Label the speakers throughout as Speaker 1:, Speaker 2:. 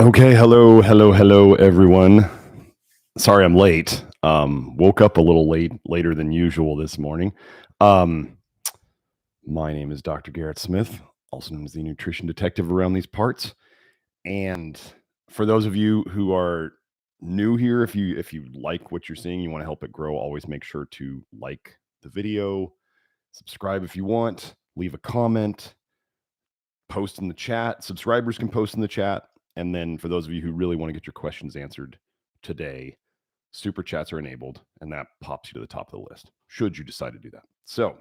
Speaker 1: Okay, hello, everyone. Sorry I'm late. Woke up a little later than usual this morning. My name is Dr. Garrett Smith, also known as the nutrition detective around these parts. And for those of you who are new here, if you like what you're seeing, you want to help it grow, always make sure to like the video, subscribe if you want, leave a comment, post in the chat. Subscribers can post in the chat. And then for those of you who really want to get your questions answered today, super chats are enabled, and that pops you to the top of the list, should you decide to do that. So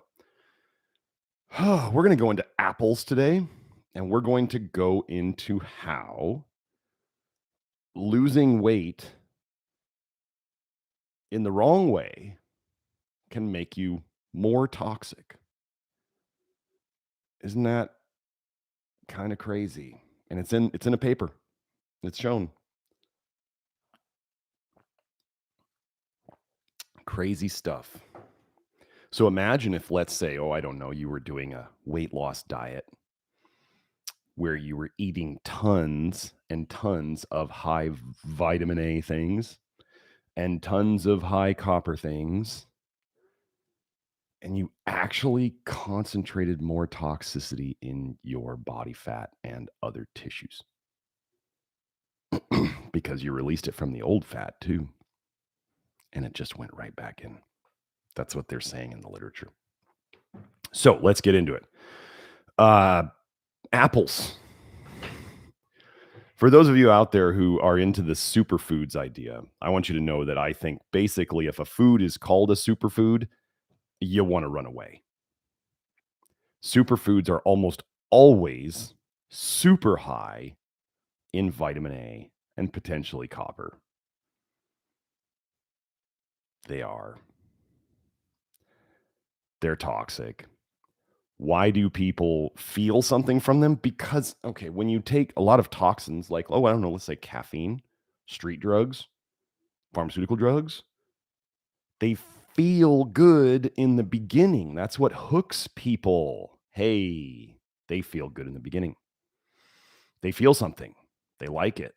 Speaker 1: we're going to go into apples today, and we're going to go into how losing weight in the wrong way can make you more toxic. Isn't that kind of crazy? And it's in a paper. It's shown. Crazy stuff. So imagine if, let's say, I don't know, you were doing a weight loss diet where you were eating tons and tons of high vitamin A things and tons of high copper things, and you actually concentrated more toxicity in your body fat and other tissues because you released it from the old fat too, and it just went right back in. That's what they're saying in the literature. So let's get into it. Apples. For those of you out there who are into the superfoods idea, I want you to know that I think basically if a food is called a superfood, you want to run away. Superfoods are almost always super high in vitamin A and potentially copper. They're toxic. Why do people feel something from them? Because, when you take a lot of toxins, like, let's say caffeine, street drugs, pharmaceutical drugs, they feel good in the beginning. That's what hooks people. Hey, they feel good in the beginning. They feel something. They like it.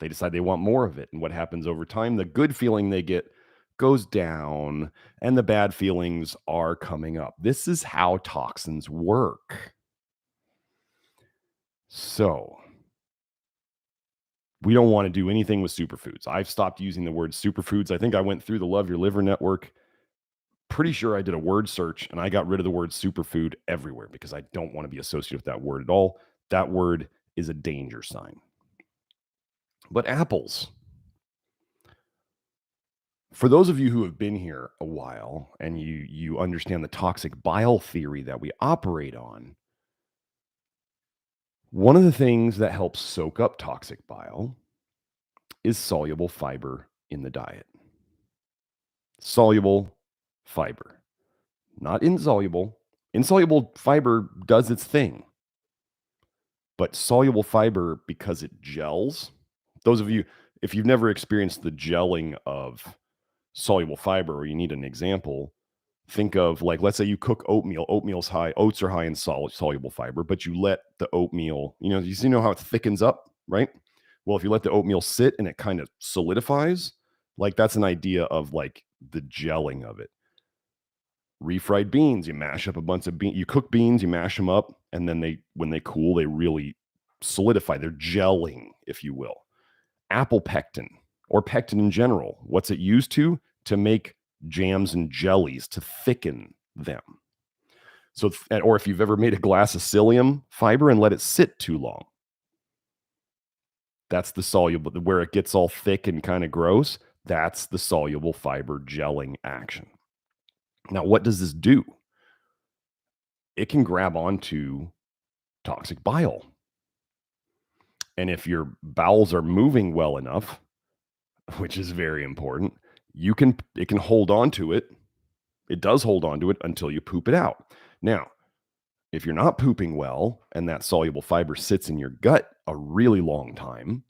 Speaker 1: They decide they want more of it. And what happens over time? The good feeling they get goes down and the bad feelings are coming up. This is how toxins work. So we don't want to do anything with superfoods. I've stopped using the word superfoods. I think I went through the Love Your Liver network. Pretty sure I did a word search and I got rid of the word superfood everywhere because I don't want to be associated with that word at all. That word is a danger sign. But apples. For those of you who have been here a while and you understand the toxic bile theory that we operate on, one of the things that helps soak up toxic bile is soluble fiber in the diet. Soluble fiber, not insoluble. Insoluble fiber does its thing, but soluble fiber, because it gels. Those of you, if you've never experienced the gelling of soluble fiber, or you need an example, think of, like, let's say you cook oatmeal. Oats are high in soluble fiber, but you let the oatmeal, you know how it thickens up, right? Well, if you let the oatmeal sit and it kind of solidifies, like, that's an idea of like the gelling of it. Refried beans, you mash up a bunch of beans, you cook beans, you mash them up, and then when they cool, they really solidify. They're gelling, if you will. Apple pectin, or pectin in general, what's it used to? To make jams and jellies, to thicken them. So, or if you've ever made a glass of psyllium fiber and let it sit too long, that's the soluble, where it gets all thick and kind of gross. That's the soluble fiber gelling action. Now, what does this do? It can grab onto toxic bile. And if your bowels are moving well enough, which is very important, it can hold on to it. It does hold on to it until you poop it out. Now, if you're not pooping well and that soluble fiber sits in your gut a really long time,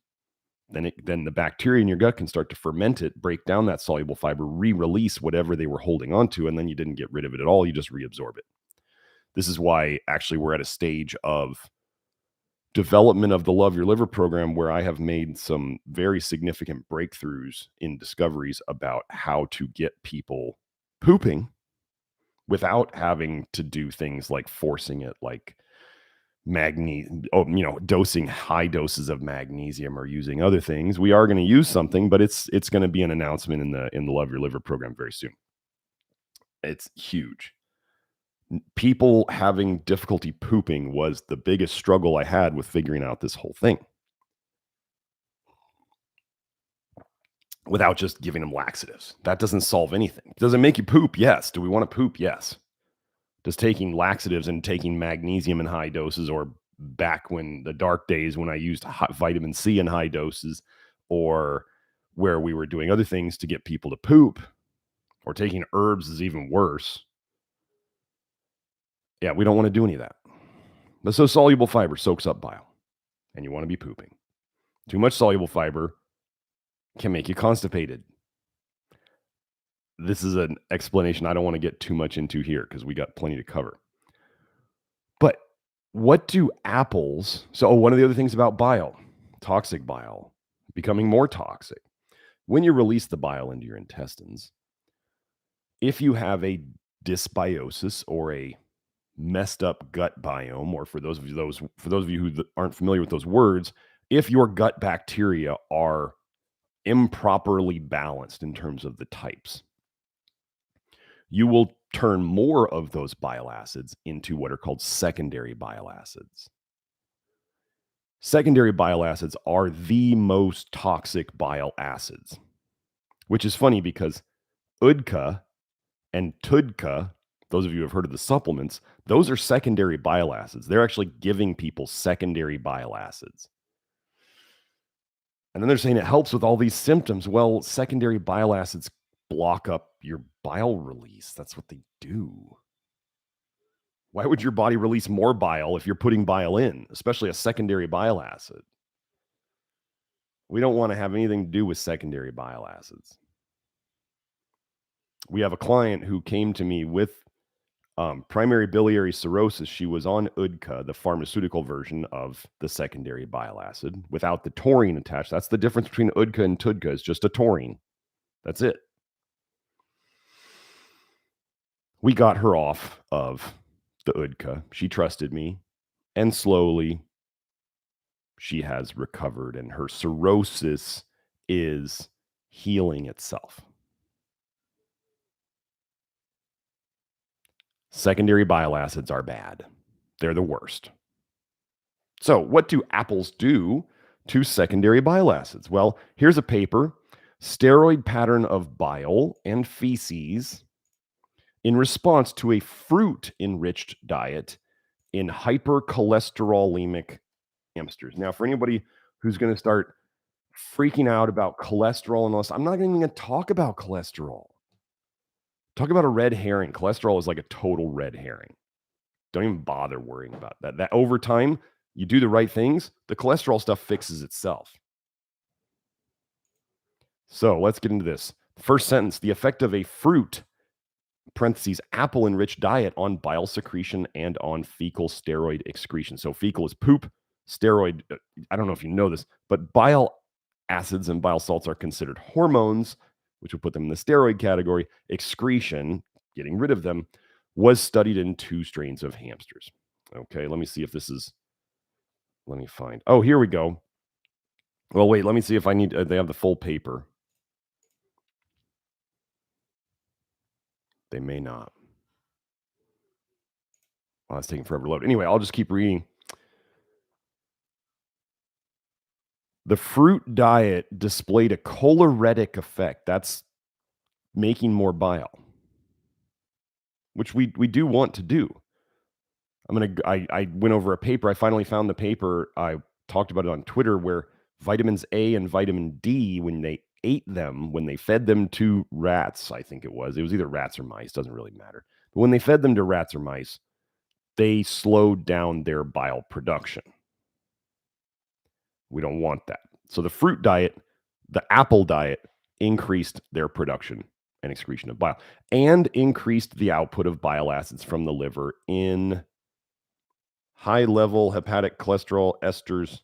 Speaker 1: then the bacteria in your gut can start to ferment it, break down that soluble fiber, re-release whatever they were holding on to, and then you didn't get rid of it at all. You just reabsorb it. This is why actually we're at a stage of development of the Love Your Liver program, where I have made some very significant breakthroughs in discoveries about how to get people pooping without having to do things like forcing it, like dosing high doses of magnesium or using other things. We are going to use something, but it's going to be an announcement in the Love Your Liver program very soon. It's huge. People having difficulty pooping was the biggest struggle I had with figuring out this whole thing. Without just giving them laxatives. That doesn't solve anything. Does it make you poop? Yes. Do we want to poop? Yes. Does taking laxatives and taking magnesium in high doses, or back when the dark days when I used vitamin C in high doses, or where we were doing other things to get people to poop, or taking herbs is even worse. Yeah, we don't want to do any of that. The so soluble fiber soaks up bile, and you want to be pooping. Too much soluble fiber can make you constipated. This is an explanation I don't want to get too much into here because we got plenty to cover. But what do apples... So one of the other things about bile, toxic bile, becoming more toxic. When you release the bile into your intestines, if you have a dysbiosis or a messed up gut biome, or for those of you who aren't familiar with those words, if your gut bacteria are improperly balanced in terms of the types, you will turn more of those bile acids into what are called secondary bile acids. Secondary bile acids are the most toxic bile acids, which is funny because UDCA and TUDCA, those of you who have heard of the supplements, those are secondary bile acids. They're actually giving people secondary bile acids. And then they're saying it helps with all these symptoms. Well, secondary bile acids block up your bile release. That's what they do. Why would your body release more bile if you're putting bile in, especially a secondary bile acid? We don't want to have anything to do with secondary bile acids. We have a client who came to me with primary biliary cirrhosis. She was on UDCA, the pharmaceutical version of the secondary bile acid, without the taurine attached. That's the difference between UDCA and TUDCA, is just a taurine. That's it. We got her off of the UDCA. She trusted me, and slowly she has recovered, and her cirrhosis is healing itself. Secondary bile acids are bad. They're the worst. So what do apples do to secondary bile acids? Well, here's a paper, Steroid Pattern of Bile and Feces in Response to a Fruit-Enriched Diet in Hypercholesterolemic Hamsters. Now, for anybody who's going to start freaking out about cholesterol and all this, I'm not even going to talk about cholesterol. Talk about a red herring. Cholesterol is like a total red herring. Don't even bother worrying about that. That over time, you do the right things, the cholesterol stuff fixes itself. So let's get into this. First sentence, the effect of a fruit, parentheses, apple-enriched diet on bile secretion and on fecal steroid excretion. So fecal is poop, steroid, I don't know if you know this, but bile acids and bile salts are considered hormones, which would put them in the steroid category. Excretion, getting rid of them, was studied in 2 strains of hamsters. Okay, let me see if this is, let me find, oh, here we go. Well, wait, let me see if I need, they have the full paper. They may not. Well, it's taking forever to load. Anyway, I'll just keep reading. The fruit diet displayed a choleretic effect. That's making more bile, which we do want to do. I went over a paper. I finally found the paper. I talked about it on Twitter, where vitamins A and vitamin D, when they ate them, when they fed them to rats, I think it was either rats or mice, doesn't really matter. But when they fed them to rats or mice, they slowed down their bile production. We don't want that. So the fruit diet, the apple diet, increased their production and excretion of bile and increased the output of bile acids from the liver in high level hepatic cholesterol esters.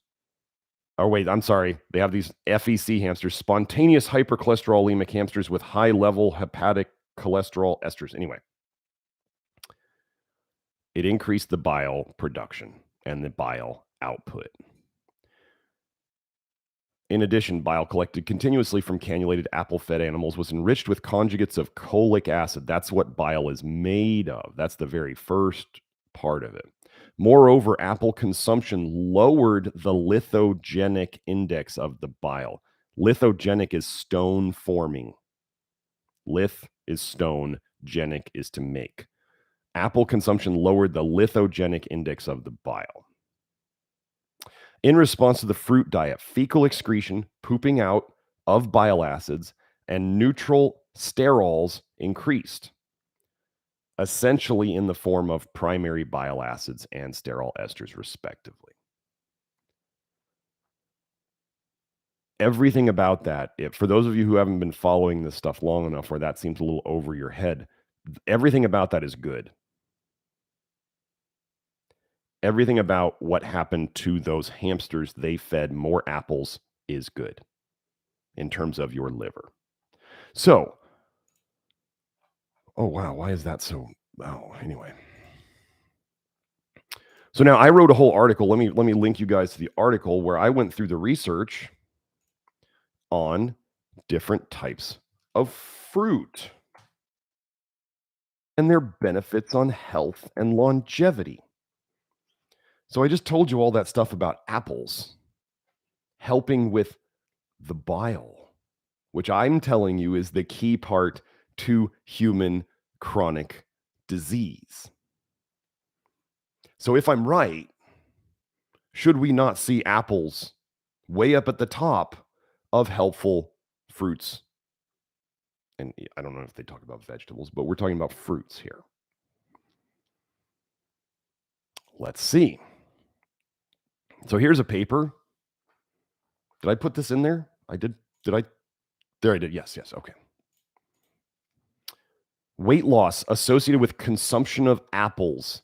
Speaker 1: Oh, wait, I'm sorry. They have these FEC hamsters, spontaneous hypercholesterolemic hamsters with high level hepatic cholesterol esters. Anyway, it increased the bile production and the bile output. In addition, bile collected continuously from cannulated apple-fed animals was enriched with conjugates of cholic acid. That's what bile is made of. That's the very first part of it. Moreover, apple consumption lowered the lithogenic index of the bile. Lithogenic is stone forming. Lith is stone, genic is to make. Apple consumption lowered the lithogenic index of the bile. In response to the fruit diet, fecal excretion, pooping out of bile acids, and neutral sterols increased, essentially in the form of primary bile acids and sterol esters, respectively. Everything about that, for those of you who haven't been following this stuff long enough where that seems a little over your head, everything about that is good. Everything about what happened to those hamsters they fed more apples is good in terms of your liver. So, oh wow, why is that so? Oh, anyway. So now I wrote a whole article. Let me link you guys to the article where I went through the research on different types of fruit and their benefits on health and longevity. So I just told you all that stuff about apples helping with the bile, which I'm telling you is the key part to human chronic disease. So if I'm right, should we not see apples way up at the top of helpful fruits? And I don't know if they talk about vegetables, but we're talking about fruits here. Let's see. So here's a paper. Did I put this in there? I did. Did I? There I did. Yes. Okay. Weight loss associated with consumption of apples,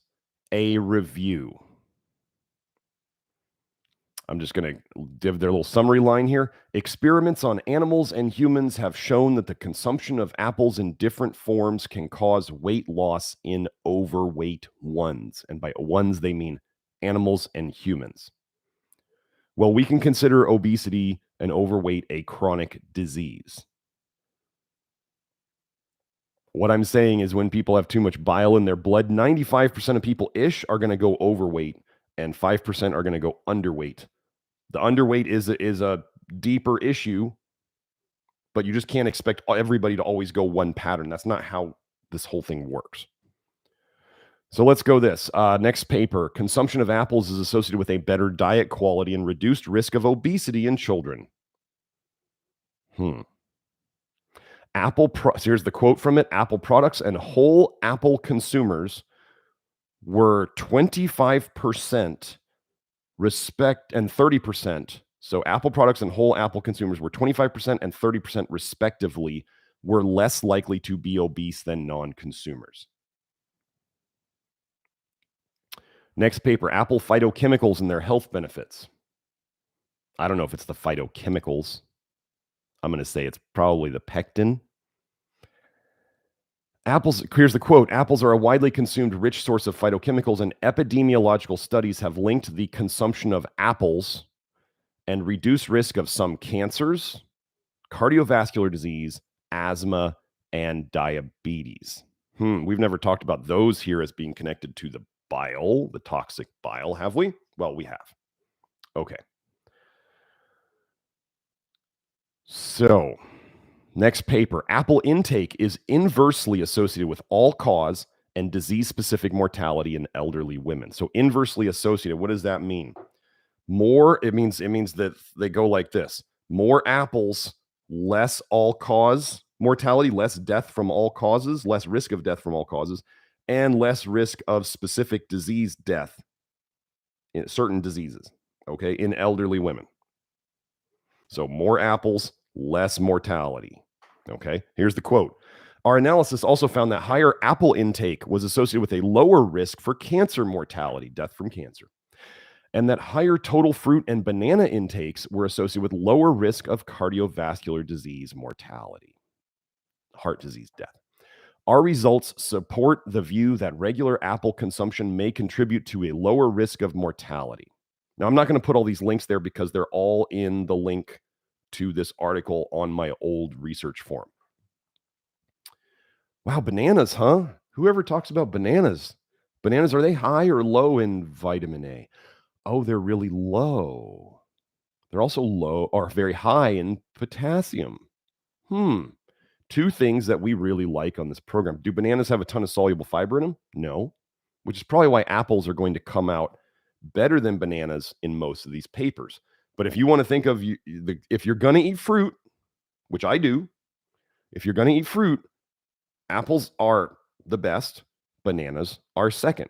Speaker 1: a review. I'm just going to give their little summary line here. Experiments on animals and humans have shown that the consumption of apples in different forms can cause weight loss in overweight ones. And by ones, they mean animals and humans. Well, we can consider obesity and overweight a chronic disease. What I'm saying is when people have too much bile in their blood, 95% of people-ish are going to go overweight and 5% are going to go underweight. The underweight is a deeper issue, but you just can't expect everybody to always go one pattern. That's not how this whole thing works. So let's go this. Next paper. Consumption of apples is associated with a better diet quality and reduced risk of obesity in children. Here's the quote from it. Apple products and whole apple consumers were 25% and 30%. So Apple products and whole apple consumers were 25% and 30% respectively were less likely to be obese than non-consumers. Next paper, apple phytochemicals and their health benefits. I don't know if it's the phytochemicals. I'm going to say it's probably the pectin. Here's the quote, apples are a widely consumed rich source of phytochemicals, and epidemiological studies have linked the consumption of apples and reduced risk of some cancers, cardiovascular disease, asthma, and diabetes. We've never talked about those here as being connected to the bile, the toxic bile, have we? Well, we have. Okay. So, next paper, apple intake is inversely associated with all-cause and disease-specific mortality in elderly women. So inversely associated, what does that mean? It means that they go like this. More apples, less all-cause mortality, less death from all causes, less risk of death from all causes, and less risk of specific disease death in certain diseases, okay, in elderly women. So more apples, less mortality. Okay, here's the quote. Our analysis also found that higher apple intake was associated with a lower risk for cancer mortality, death from cancer, and that higher total fruit and banana intakes were associated with lower risk of cardiovascular disease mortality, heart disease death. Our results support the view that regular apple consumption may contribute to a lower risk of mortality. Now, I'm not going to put all these links there because they're all in the link to this article on my old research forum. Wow, bananas, huh? Whoever talks about bananas? Bananas, are they high or low in vitamin A? Oh, they're really low. They're also low or very high in potassium. Two things that we really like on this program. Do bananas have a ton of soluble fiber in them? No, which is probably why apples are going to come out better than bananas in most of these papers. But if you want to think of if you're going to eat fruit, which I do, if you're going to eat fruit, apples are the best, bananas are second.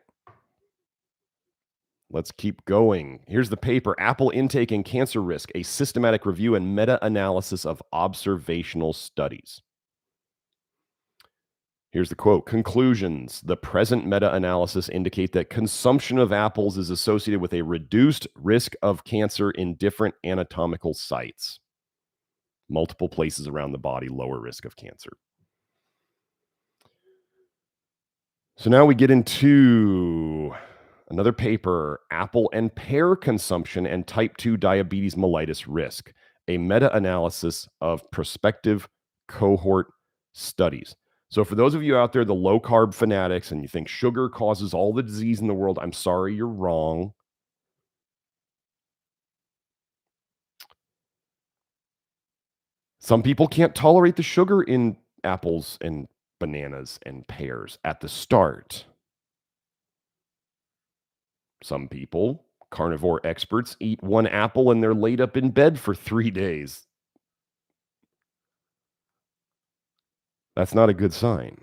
Speaker 1: Let's keep going. Here's the paper, Apple Intake and Cancer Risk, a systematic review and meta-analysis of observational studies. Here's the quote, conclusions. The present meta-analysis indicate that consumption of apples is associated with a reduced risk of cancer in different anatomical sites. Multiple places around the body, lower risk of cancer. So now we get into another paper, Apple and Pear Consumption and Type 2 Diabetes Mellitus Risk, a meta-analysis of prospective cohort studies. So for those of you out there, the low-carb fanatics, and you think sugar causes all the disease in the world, I'm sorry, you're wrong. Some people can't tolerate the sugar in apples and bananas and pears at the start. Some people, carnivore experts, eat one apple and they're laid up in bed for 3 days. That's not a good sign.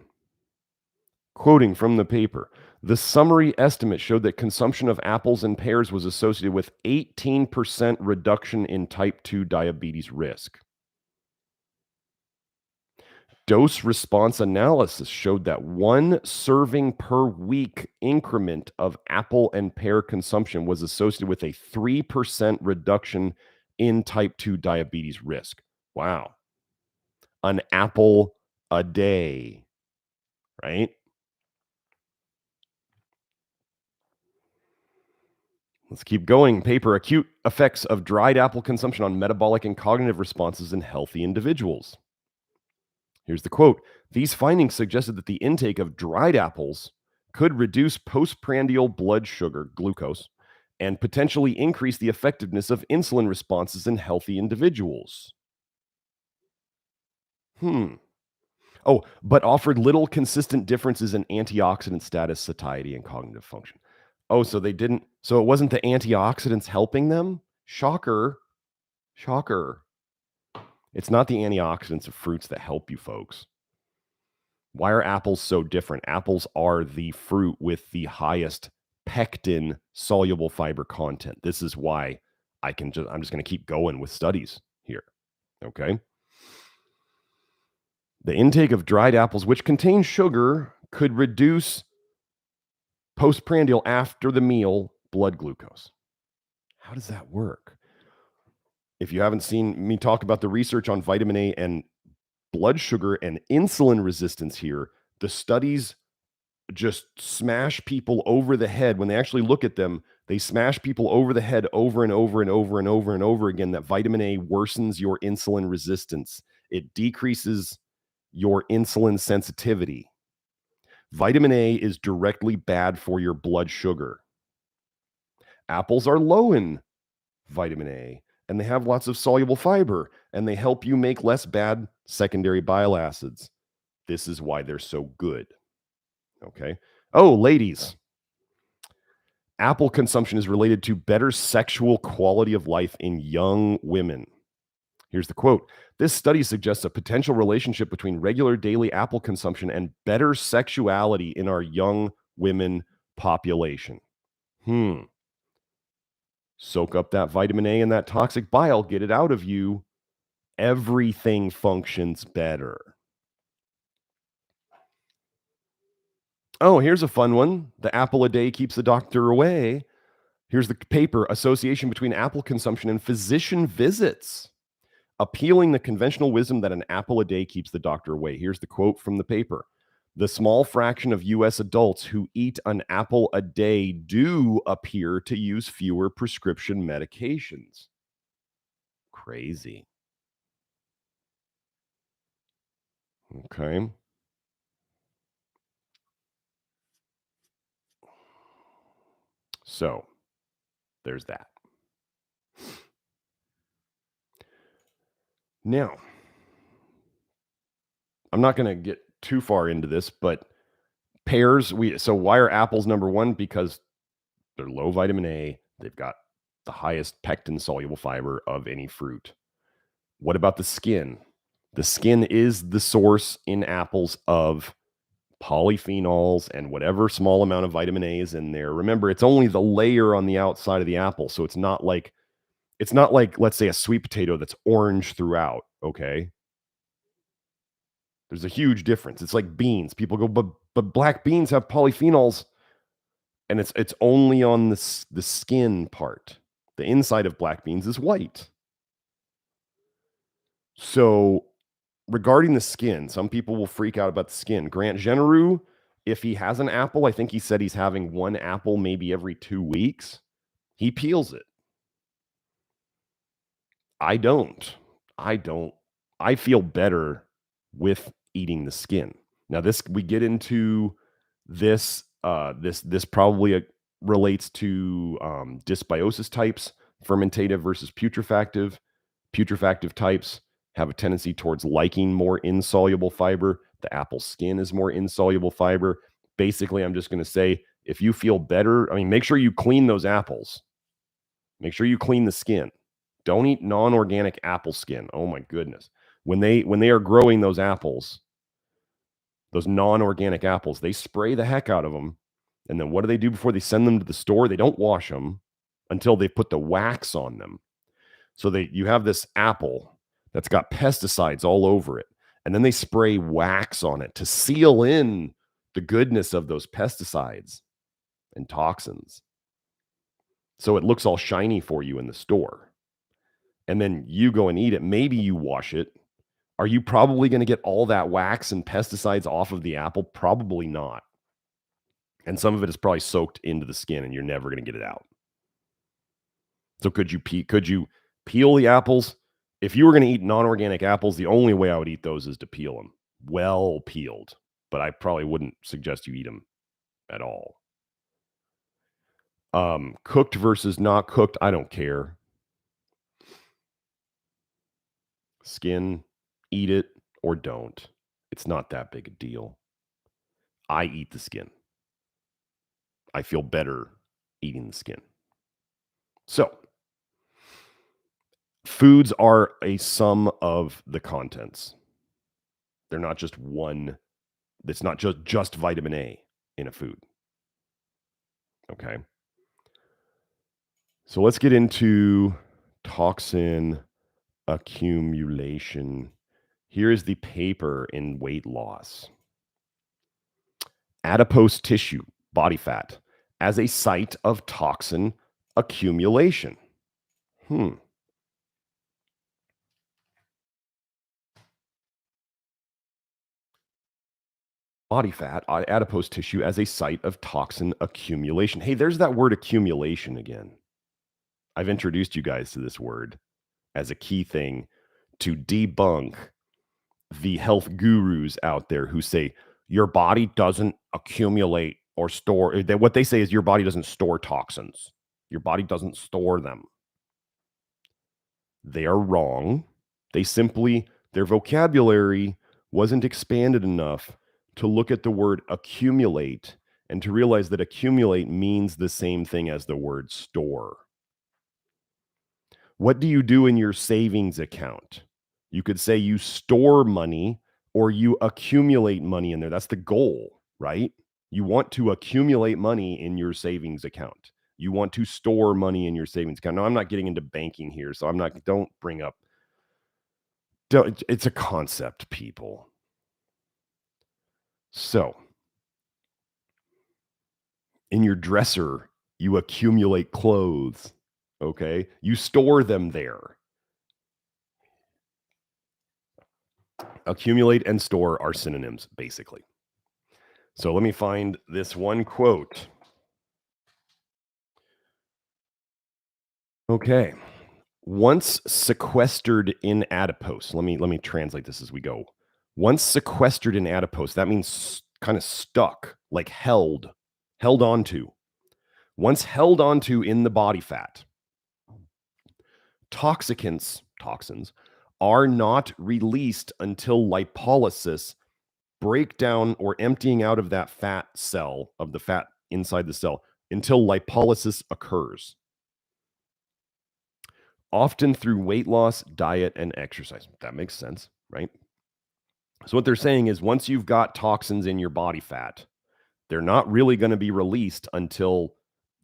Speaker 1: Quoting from the paper, the summary estimate showed that consumption of apples and pears was associated with 18% reduction in type 2 diabetes risk. Dose response analysis showed that one serving per week increment of apple and pear consumption was associated with a 3% reduction in type 2 diabetes risk. Wow. An apple a day, right? Let's keep going. Paper, acute effects of dried apple consumption on metabolic and cognitive responses in healthy individuals. Here's the quote. These findings suggested that the intake of dried apples could reduce postprandial blood sugar, glucose, and potentially increase the effectiveness of insulin responses in healthy individuals. Oh, but offered little consistent differences in antioxidant status, satiety, and cognitive function. Oh, so they didn't, so it wasn't the antioxidants helping them? Shocker. Shocker. It's not the antioxidants of fruits that help you, folks. Why are apples so different? Apples are the fruit with the highest pectin soluble fiber content. This is why I'm just going to keep going with studies here. Okay. The intake of dried apples, which contain sugar, could reduce postprandial after the meal blood glucose. How does that work? If you haven't seen me talk about the research on vitamin A and blood sugar and insulin resistance here, the studies just smash people over the head. When they actually look at them, they smash people over the head over and over and over and over and over again that vitamin A worsens your insulin resistance. It decreases your insulin sensitivity. Vitamin A is directly bad for your blood sugar. Apples are low in vitamin A, and they have lots of soluble fiber, and they help you make less bad secondary bile acids. This is why they're so good. Okay. Oh, ladies, apple consumption is related to better sexual quality of life in young women. Here's the quote. This study suggests a potential relationship between regular daily apple consumption and better sexuality in our young women population. Soak up that vitamin A and that toxic bile, get it out of you. Everything functions better. Oh, here's a fun one. The apple a day keeps the doctor away. Here's the paper, Association Between Apple Consumption and Physician Visits, appealing the conventional wisdom that an apple a day keeps the doctor away. Here's the quote from the paper. The small fraction of US adults who eat an apple a day do appear to use fewer prescription medications. Crazy. Okay. So there's that. Now, I'm not going to get too far into this, but pears, so why are apples number one? Because they're low vitamin A. They've got the highest pectin soluble fiber of any fruit. What about the skin? The skin is the source in apples of polyphenols and whatever small amount of vitamin A is in there. Remember, it's only the layer on the outside of the apple, so it's not like let's say a sweet potato that's orange throughout, okay? There's a huge difference. It's like beans. People go, but black beans have polyphenols, and it's only on the skin part. The inside of black beans is white. So, regarding the skin, some people will freak out about the skin. Grant Genereux, if he has an apple, I think he said he's having one apple maybe every 2 weeks. He peels it. I don't. I don't. I feel better with eating the skin. Now, this we get into this. This probably relates to dysbiosis types, fermentative versus putrefactive. Putrefactive types have a tendency towards liking more insoluble fiber. The apple skin is more insoluble fiber. Basically, I'm just going to say if you feel better, I mean, make sure you clean those apples. Make sure you clean the skin. Don't eat non-organic apple skin. Oh my goodness. When they are growing those apples, those non-organic apples, they spray the heck out of them. And then what do they do before they send them to the store? They don't wash them until they put the wax on them. So you have this apple that's got pesticides all over it. And then they spray wax on it to seal in the goodness of those pesticides and toxins. So it looks all shiny for you in the store. And then you go and eat it. Maybe you wash it. Are you probably going to get all that wax and pesticides off of the apple? Probably not. And some of it is probably soaked into the skin and you're never going to get it out. So could you peel the apples? If you were going to eat non-organic apples, the only way I would eat those is to peel them. Well peeled. But I probably wouldn't suggest you eat them at all. Cooked versus not cooked, I don't care. Skin, eat it or don't. It's not that big a deal. I eat the skin. I feel better eating the skin. So, foods are a sum of the contents. They're not just one. It's not just vitamin A in a food. Okay. So let's get into toxin accumulation. Here is the paper in weight loss. Adipose tissue, body fat, as a site of toxin accumulation. Body fat, adipose tissue as a site of toxin accumulation. Hey, there's that word accumulation again. I've introduced you guys to this word as a key thing to debunk the health gurus out there who say your body doesn't accumulate or store. What they say is your body doesn't store toxins. Your body doesn't store them. They are wrong. Their vocabulary wasn't expanded enough to look at the word accumulate and to realize that accumulate means the same thing as the word store. What do you do in your savings account? You could say you store money or you accumulate money in there. That's the goal, right? You want to accumulate money in your savings account. You want to store money in your savings account. No, I'm not getting into banking here, so don't bring up. It's a concept, people. So, In your dresser, you accumulate clothes, okay? You store them there. Accumulate and store are synonyms, basically. So let me find this one quote. Okay. Once sequestered in adipose, let me translate this as we go. Once sequestered in adipose, that means kind of stuck, like held onto. Once held onto in the body fat, toxins, are not released until lipolysis, breakdown or emptying out of that fat cell, of the fat inside the cell, until lipolysis occurs. Often through weight loss, diet, and exercise. That makes sense, right? So what they're saying is once you've got toxins in your body fat, they're not really going to be released until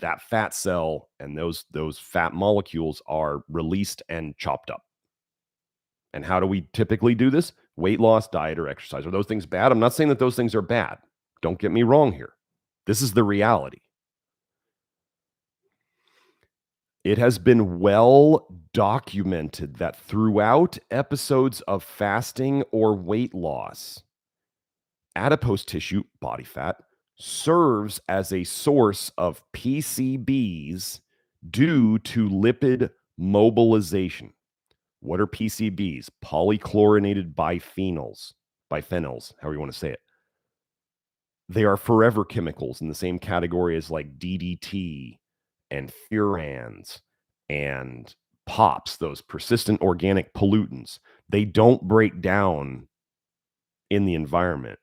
Speaker 1: that fat cell and those fat molecules are released and chopped up. And how do we typically do this? Weight loss, diet, or exercise. Are those things bad? I'm not saying that those things are bad. Don't get me wrong here. This is the reality. It has been well documented that throughout episodes of fasting or weight loss, adipose tissue, body fat, serves as a source of PCBs due to lipid mobilization. What are PCBs? Polychlorinated biphenyls, however you want to say it. They are forever chemicals in the same category as like DDT and furans and POPs, those persistent organic pollutants. They don't break down in the environment.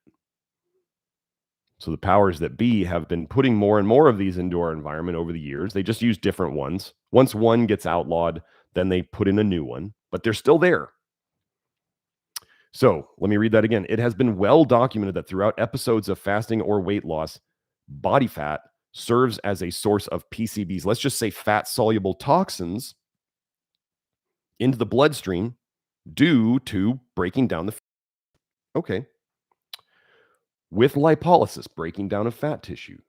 Speaker 1: So the powers that be have been putting more and more of these into our environment over the years. They just use different ones. Once one gets outlawed, then they put in a new one, but they're still there. So let me read that again. It has been well documented that throughout episodes of fasting or weight loss, body fat serves as a source of PCBs, let's just say fat-soluble toxins, into the bloodstream due to breaking down the fat. Okay. With lipolysis, breaking down of fat tissue,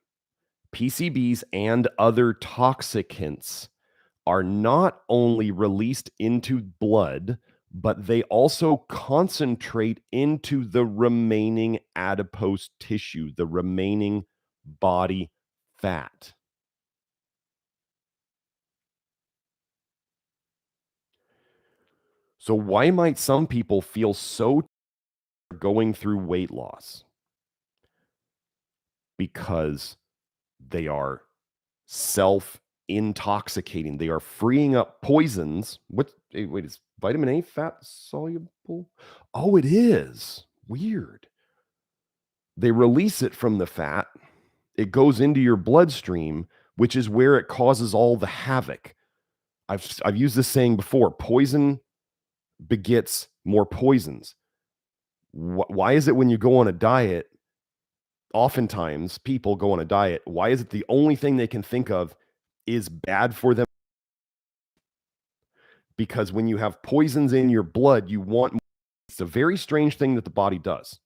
Speaker 1: PCBs and other toxicants are not only released into blood, but they also concentrate into the remaining adipose tissue, the remaining body fat. So why might some people feel so going through weight loss? Because they are self-intoxicating. They are freeing up poisons. Wait, is vitamin A fat soluble? Oh, it is. Weird. They release it from the fat. It goes into your bloodstream, which is where it causes all the havoc. I've used this saying before. Poison begets more poisons. Why is it when you go on a diet, oftentimes people go on a diet, why is it the only thing they can think of is bad for them? Because when you have poisons in your blood, you want more. It's a very strange thing that the body does.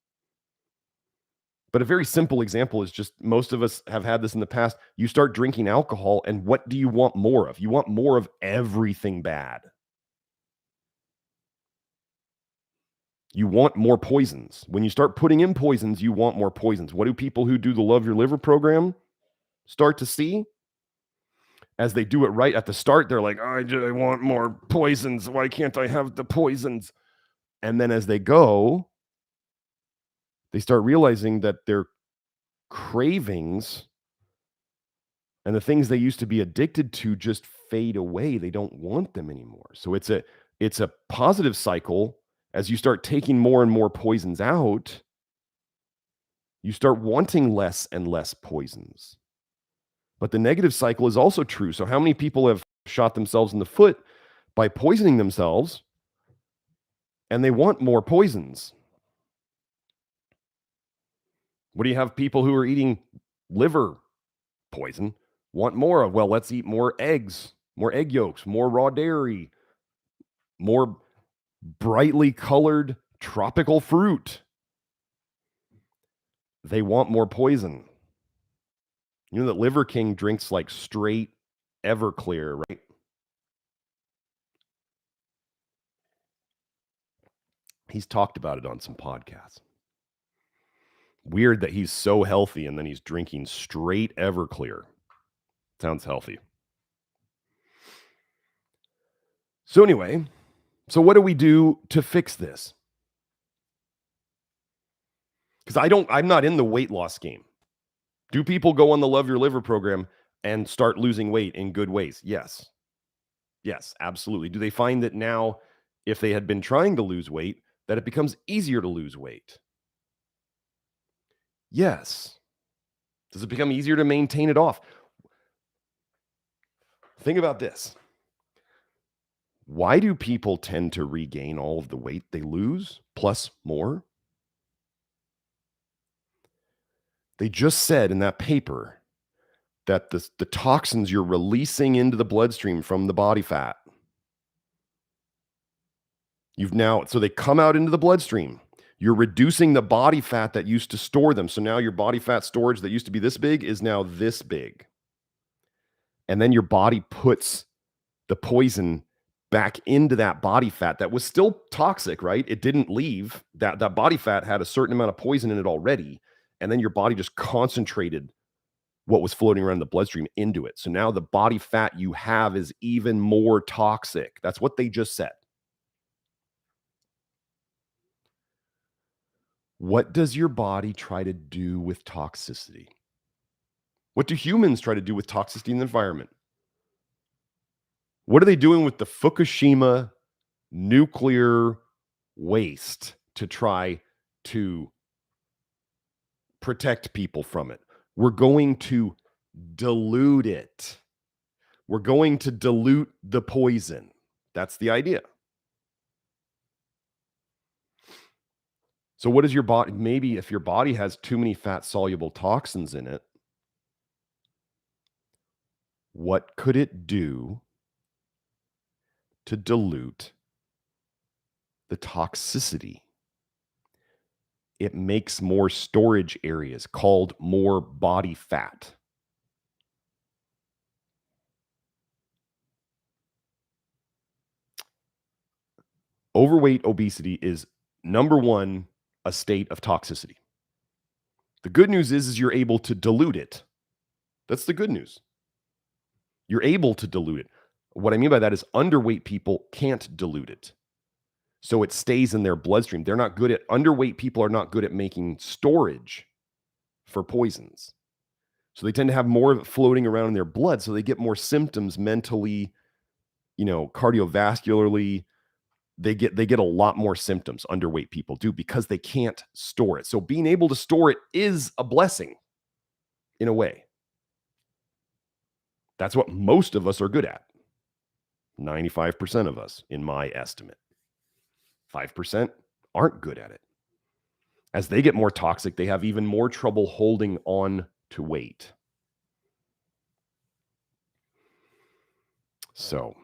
Speaker 1: But a very simple example is just most of us have had this in the past. You start drinking alcohol, and what do you want more of? You want more of everything bad. You want more poisons. When you start putting in poisons, you want more poisons. What do people who do the Love Your Liver program start to see? As they do it right at the start, they're like, I want more poisons. Why can't I have the poisons? And then as they go, they start realizing that their cravings and the things they used to be addicted to just fade away. They don't want them anymore. So it's a positive cycle. As you start taking more and more poisons out, you start wanting less and less poisons. But the negative cycle is also true. So how many people have shot themselves in the foot by poisoning themselves and they want more poisons? What do you have people who are eating liver poison want more of? Well, let's eat more eggs, more egg yolks, more raw dairy, more brightly colored tropical fruit. They want more poison. You know that Liver King drinks like straight Everclear, right? He's talked about it on some podcasts. Weird that he's so healthy and then he's drinking straight Everclear. Sounds healthy. So anyway, so what do we do to fix this? Because I'm not in the weight loss game. Do people go on the Love Your Liver program and start losing weight in good ways? Yes. Yes, absolutely. Do they find that now, if they had been trying to lose weight, that it becomes easier to lose weight? Yes. Does it become easier to maintain it off? Think about this. Why do people tend to regain all of the weight they lose plus more? They just said in that paper that the toxins you're releasing into the bloodstream from the body fat, so they come out into the bloodstream. You're reducing the body fat that used to store them. So now your body fat storage that used to be this big is now this big. And then your body puts the poison back into that body fat that was still toxic, right? It didn't leave. That body fat had a certain amount of poison in it already. And then your body just concentrated what was floating around in the bloodstream into it. So now the body fat you have is even more toxic. That's what they just said. What does your body try to do with toxicity? What do humans try to do with toxicity in the environment? What are they doing with the Fukushima nuclear waste to try to protect people from it? We're going to dilute it. We're going to dilute the poison. That's the idea. So what is your body? Maybe if your body has too many fat-soluble toxins in it, what could it do to dilute the toxicity? It makes more storage areas called more body fat. Overweight, obesity is number one, a state of toxicity. The good news is you're able to dilute it. That's the good news. You're able to dilute it. What I mean by that is underweight people can't dilute it. So it stays in their bloodstream. Underweight people are not good at making storage for poisons. So they tend to have more of it floating around in their blood. So they get more symptoms mentally, cardiovascularly. They get a lot more symptoms, underweight people do, because they can't store it. So being able to store it is a blessing in a way. That's what most of us are good at. 95% of us, in my estimate. 5% aren't good at it. As they get more toxic, they have even more trouble holding on to weight. So,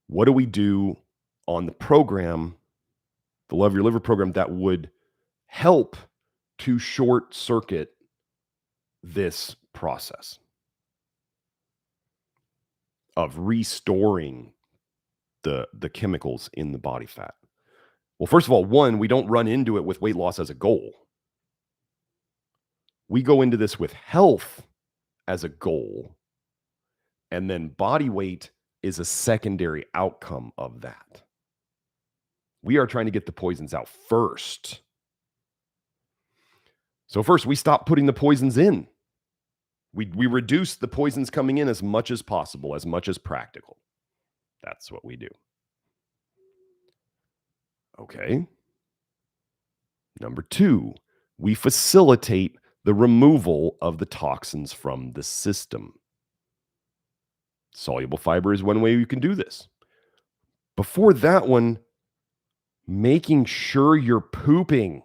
Speaker 1: what do we do on the program, the Love Your Liver program, that would help to short circuit this process of restoring the chemicals in the body fat? Well, first of all, we don't run into it with weight loss as a goal. We go into this with health as a goal, and then body weight is a secondary outcome of that. We are trying to get the poisons out first. So first, we stop putting the poisons in. We reduce the poisons coming in as much as possible, as much as practical. That's what we do. Okay. Number two, we facilitate the removal of the toxins from the system. Soluble fiber is one way you can do this. Before that one, making sure you're pooping.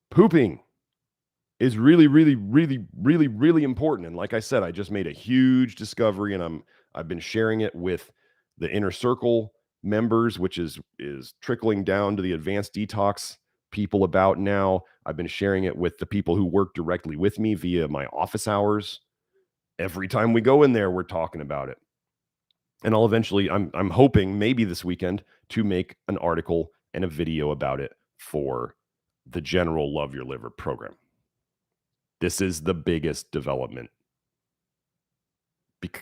Speaker 1: Pooping is really, really, really, really, really important. And like I said, I just made a huge discovery, and I've been sharing it with the inner circle members, which is trickling down to the advanced detox people about now. I've been sharing it with the people who work directly with me via my office hours. Every time we go in there, we're talking about it. And I'll eventually, I'm hoping maybe this weekend to make an article and a video about it for the general Love Your Liver program. This is the biggest development.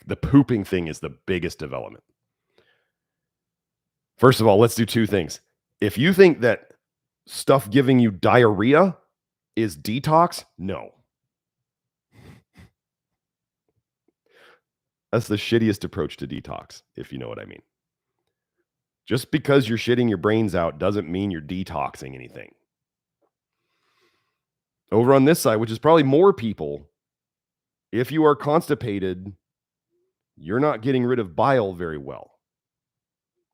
Speaker 1: The pooping thing is the biggest development. First of all, let's do two things. If you think that stuff giving you diarrhea is detox, no. That's the shittiest approach to detox, if you know what I mean. Just because you're shitting your brains out doesn't mean you're detoxing anything. Over on this side, which is probably more people, if you are constipated, you're not getting rid of bile very well.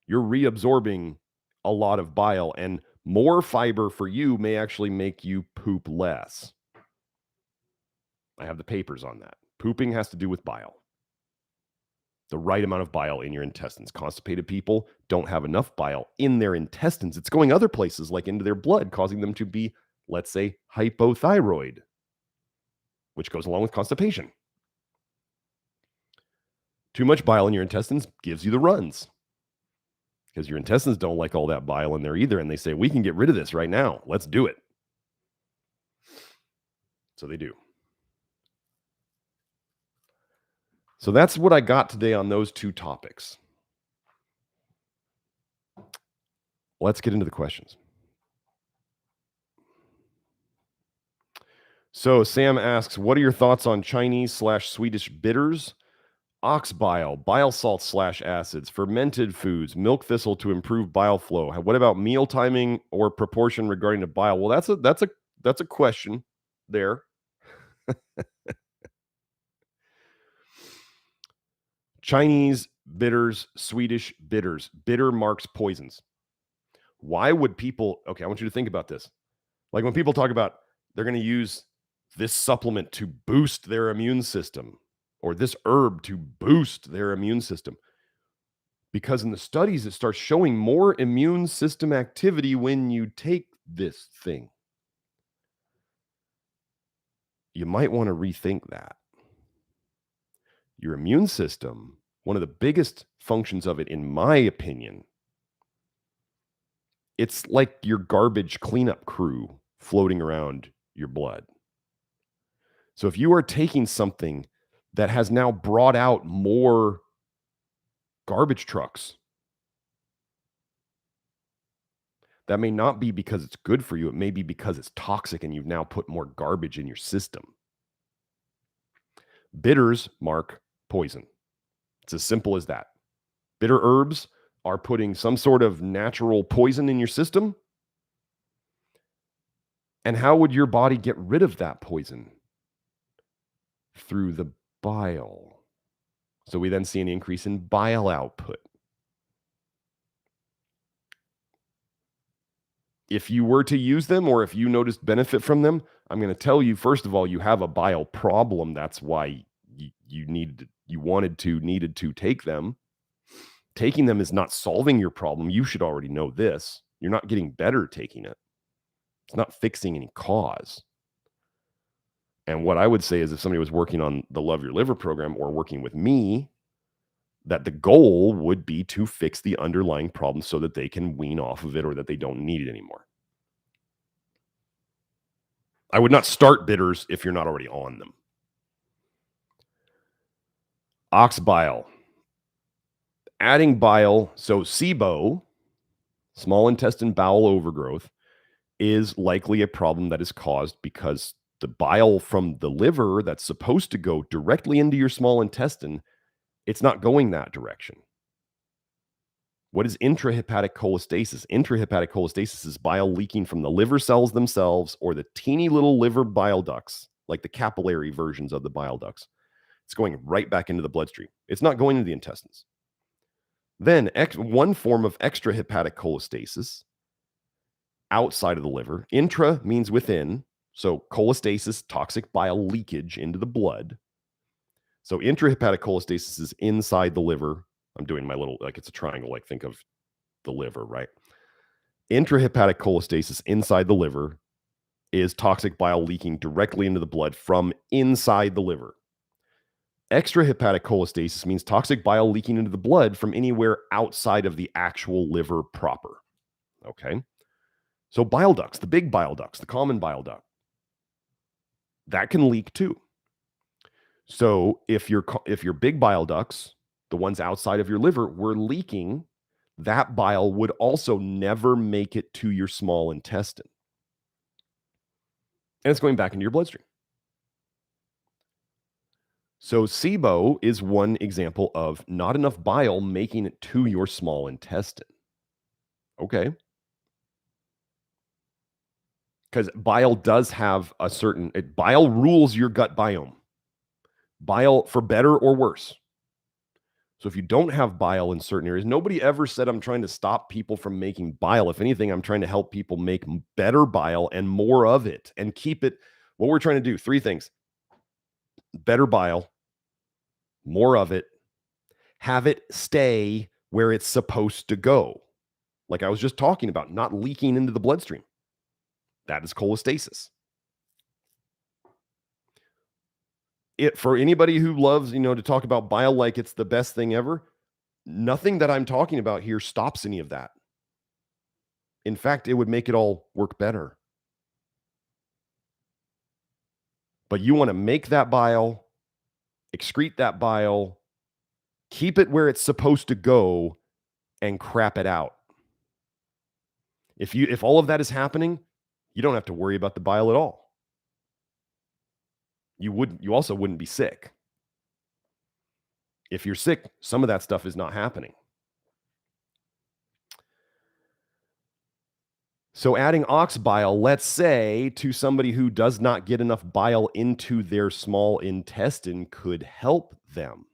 Speaker 1: You're reabsorbing a lot of bile, and more fiber for you may actually make you poop less. I have the papers on that. Pooping has to do with bile. The right amount of bile in your intestines. Constipated people don't have enough bile in their intestines. It's going other places, like into their blood, causing them to be, let's say, hypothyroid, which goes along with constipation. Too much bile in your intestines gives you the runs, because your intestines don't like all that bile in there either. And they say, we can get rid of this right now. Let's do it. So they do. So that's what I got today on those two topics. Let's get into the questions. So Sam asks, what are your thoughts on Chinese/Swedish bitters, ox bile, bile salts / acids, fermented foods, milk thistle to improve bile flow? What about meal timing or proportion regarding to bile? Well, that's a question there. Chinese bitters, Swedish bitters. Bitter marks poisons. Why would people, okay, I want you to think about this. Like when people talk about they're going to use this supplement to boost their immune system, or this herb to boost their immune system. Because in the studies, it starts showing more immune system activity when you take this thing. You might want to rethink that. Your immune system, one of the biggest functions of it, in my opinion, it's like your garbage cleanup crew floating around your blood. So if you are taking something that has now brought out more garbage trucks, that may not be because it's good for you. It may be because it's toxic and you've now put more garbage in your system. Bitters mark poison. It's as simple as that. Bitter herbs are putting some sort of natural poison in your system. And how would your body get rid of that poison? Through the bile. So we then see an increase in bile output. If you were to use them, or if you noticed benefit from them, I'm going to tell you, first of all, you have a bile problem. That's why you needed to take them. Taking them is not solving your problem. You should already know this. You're not getting better taking it. It's not fixing any cause. And what I would say is if somebody was working on the Love Your Liver program or working with me, that the goal would be to fix the underlying problem so that they can wean off of it or that they don't need it anymore. I would not start bitters if you're not already on them. Ox bile. Adding bile, so SIBO, small intestine bowel overgrowth, is likely a problem that is caused because the bile from the liver that's supposed to go directly into your small intestine, it's not going that direction. What is intrahepatic cholestasis? Intrahepatic cholestasis is bile leaking from the liver cells themselves or the teeny little liver bile ducts, like the capillary versions of the bile ducts. It's going right back into the bloodstream. It's not going into the intestines. Then one form of extrahepatic cholestasis outside of the liver. Intra means within. So cholestasis, toxic bile leakage into the blood. So intrahepatic cholestasis is inside the liver. I'm doing my little, like it's a triangle, like think of the liver, right? Intrahepatic cholestasis inside the liver is toxic bile leaking directly into the blood from inside the liver. Extrahepatic cholestasis means toxic bile leaking into the blood from anywhere outside of the actual liver proper. Okay. So bile ducts, the big bile ducts, the common bile duct, that can leak too. So if your big bile ducts, the ones outside of your liver, were leaking, that bile would also never make it to your small intestine. And it's going back into your bloodstream. So SIBO is one example of not enough bile making it to your small intestine. Okay. Because bile does have a certain, bile rules your gut biome. Bile for better or worse. So if you don't have bile in certain areas, nobody ever said I'm trying to stop people from making bile. If anything, I'm trying to help people make better bile and more of it and keep it. What we're trying to do, 3 things: better bile, more of it, have it stay where it's supposed to go. Like I was just talking about, not leaking into the bloodstream. That is cholestasis. For anybody who loves, to talk about bile like it's the best thing ever, nothing that I'm talking about here stops any of that. In fact, it would make it all work better. But you want to make that bile, excrete that bile, keep it where it's supposed to go, and crap it out. If all of that is happening, you don't have to worry about the bile at all. You also wouldn't be sick. If you're sick, some of that stuff is not happening. So adding ox bile, let's say, to somebody who does not get enough bile into their small intestine could help them.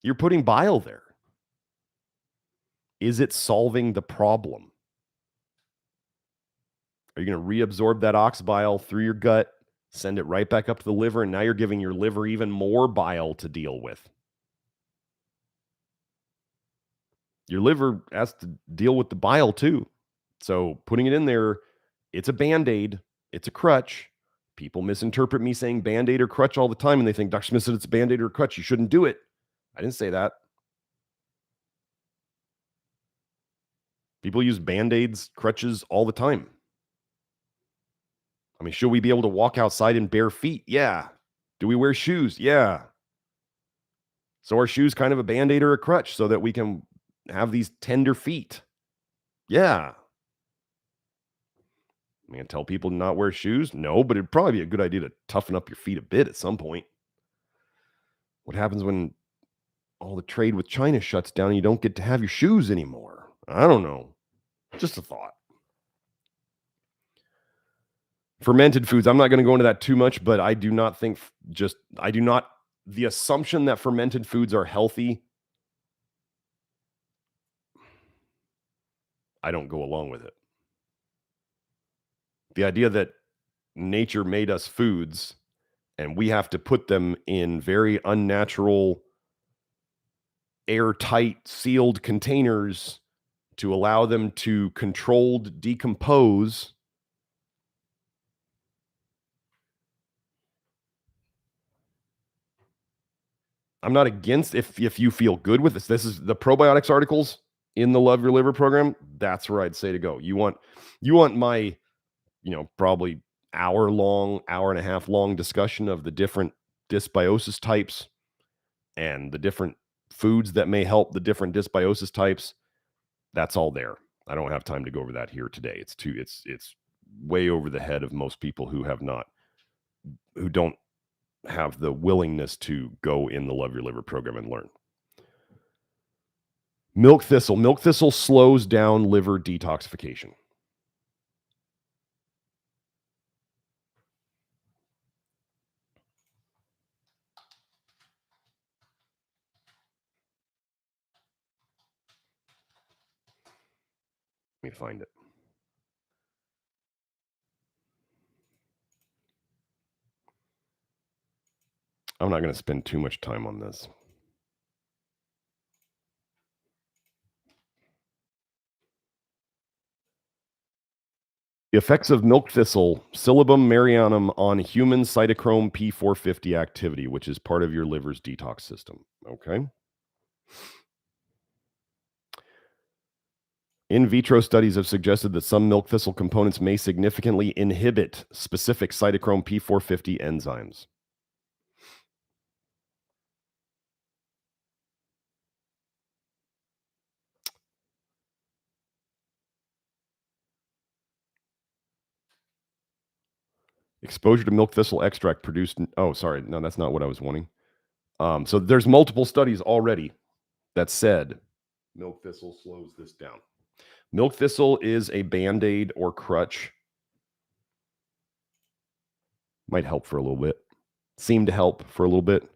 Speaker 1: You're putting bile there. Is it solving the problem? Are you going to reabsorb that ox bile through your gut, send it right back up to the liver, and now you're giving your liver even more bile to deal with? Your liver has to deal with the bile too. So putting it in there, it's a Band-Aid, it's a crutch. People misinterpret me saying Band-Aid or crutch all the time, and they think, Dr. Smith said it's a Band-Aid or a crutch. You shouldn't do it. I didn't say that. People use Band-Aids, crutches all the time. I mean, should we be able to walk outside in bare feet? Yeah. Do we wear shoes? Yeah. So are shoes kind of a Band-Aid or a crutch so that we can have these tender feet? Yeah. I mean, tell people to not wear shoes? No, but it'd probably be a good idea to toughen up your feet a bit at some point. What happens when all the trade with China shuts down and you don't get to have your shoes anymore? I don't know. Just a thought. Fermented foods. I'm not going to go into that too much, but I do not think the assumption that fermented foods are healthy, I don't go along with it. The idea that nature made us foods and we have to put them in very unnatural, airtight, sealed containers to allow them to controlled decompose. I'm not against if you feel good with this. This is the probiotics articles in the Love Your Liver program. That's where I'd say to go. You want my, probably hour and a half long discussion of the different dysbiosis types and the different foods that may help the different dysbiosis types. That's all there. I don't have time to go over that here today. It's way over the head of most people who don't have the willingness to go in the Love Your Liver program and learn. Milk thistle. Milk thistle slows down liver detoxification. Let me find it. I'm not going to spend too much time on this. Effects of milk thistle, Silybum marianum, on human cytochrome P450 activity, which is part of your liver's detox system. Okay. In vitro studies have suggested that some milk thistle components may significantly inhibit specific cytochrome P450 enzymes. Exposure to milk thistle extract produced. Oh, sorry. No, that's not what I was wanting. So there's multiple studies already that said milk thistle slows this down. Milk thistle is a band-aid or crutch. Might help for a little bit. Seem to help for a little bit.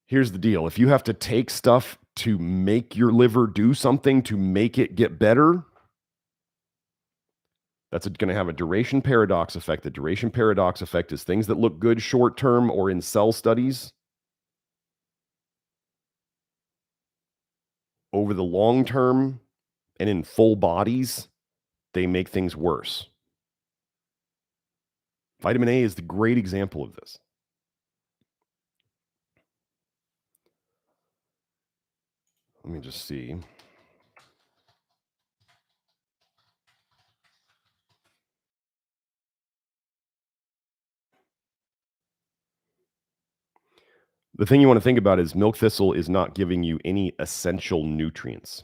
Speaker 1: Here's the deal. If you have to take stuff to make your liver do something to make it get better, that's going to have a duration paradox effect. The duration paradox effect is things that look good short term or in cell studies. Over the long term and in full bodies, they make things worse. Vitamin A is the great example of this. Let me just see. The thing you want to think about is milk thistle is not giving you any essential nutrients.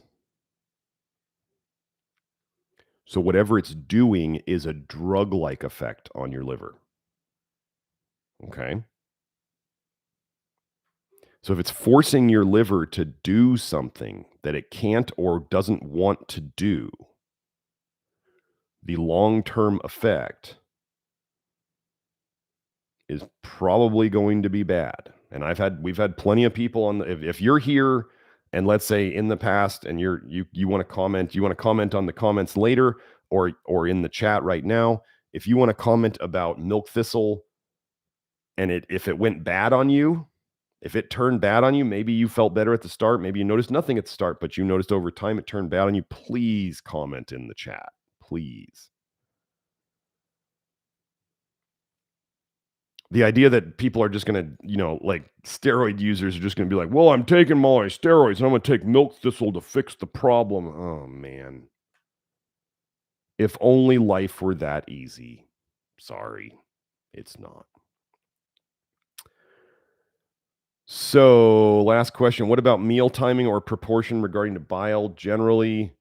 Speaker 1: So whatever it's doing is a drug-like effect on your liver. Okay? So if it's forcing your liver to do something that it can't or doesn't want to do, the long-term effect is probably going to be bad. And we've had plenty of people on if you're here and let's say in the past and you want to comment on the comments later or in the chat right now, if you want to comment about milk thistle and if it went bad on you, if it turned bad on you, maybe you felt better at the start, maybe you noticed nothing at the start, but you noticed over time it turned bad on you, please comment in the chat. Please. The idea that people are just going to, like steroid users are just going to be like, well, I'm taking my steroids and I'm going to take milk thistle to fix the problem. Oh, man. If only life were that easy. Sorry, it's not. So, last question. What about meal timing or proportion regarding to bile generally?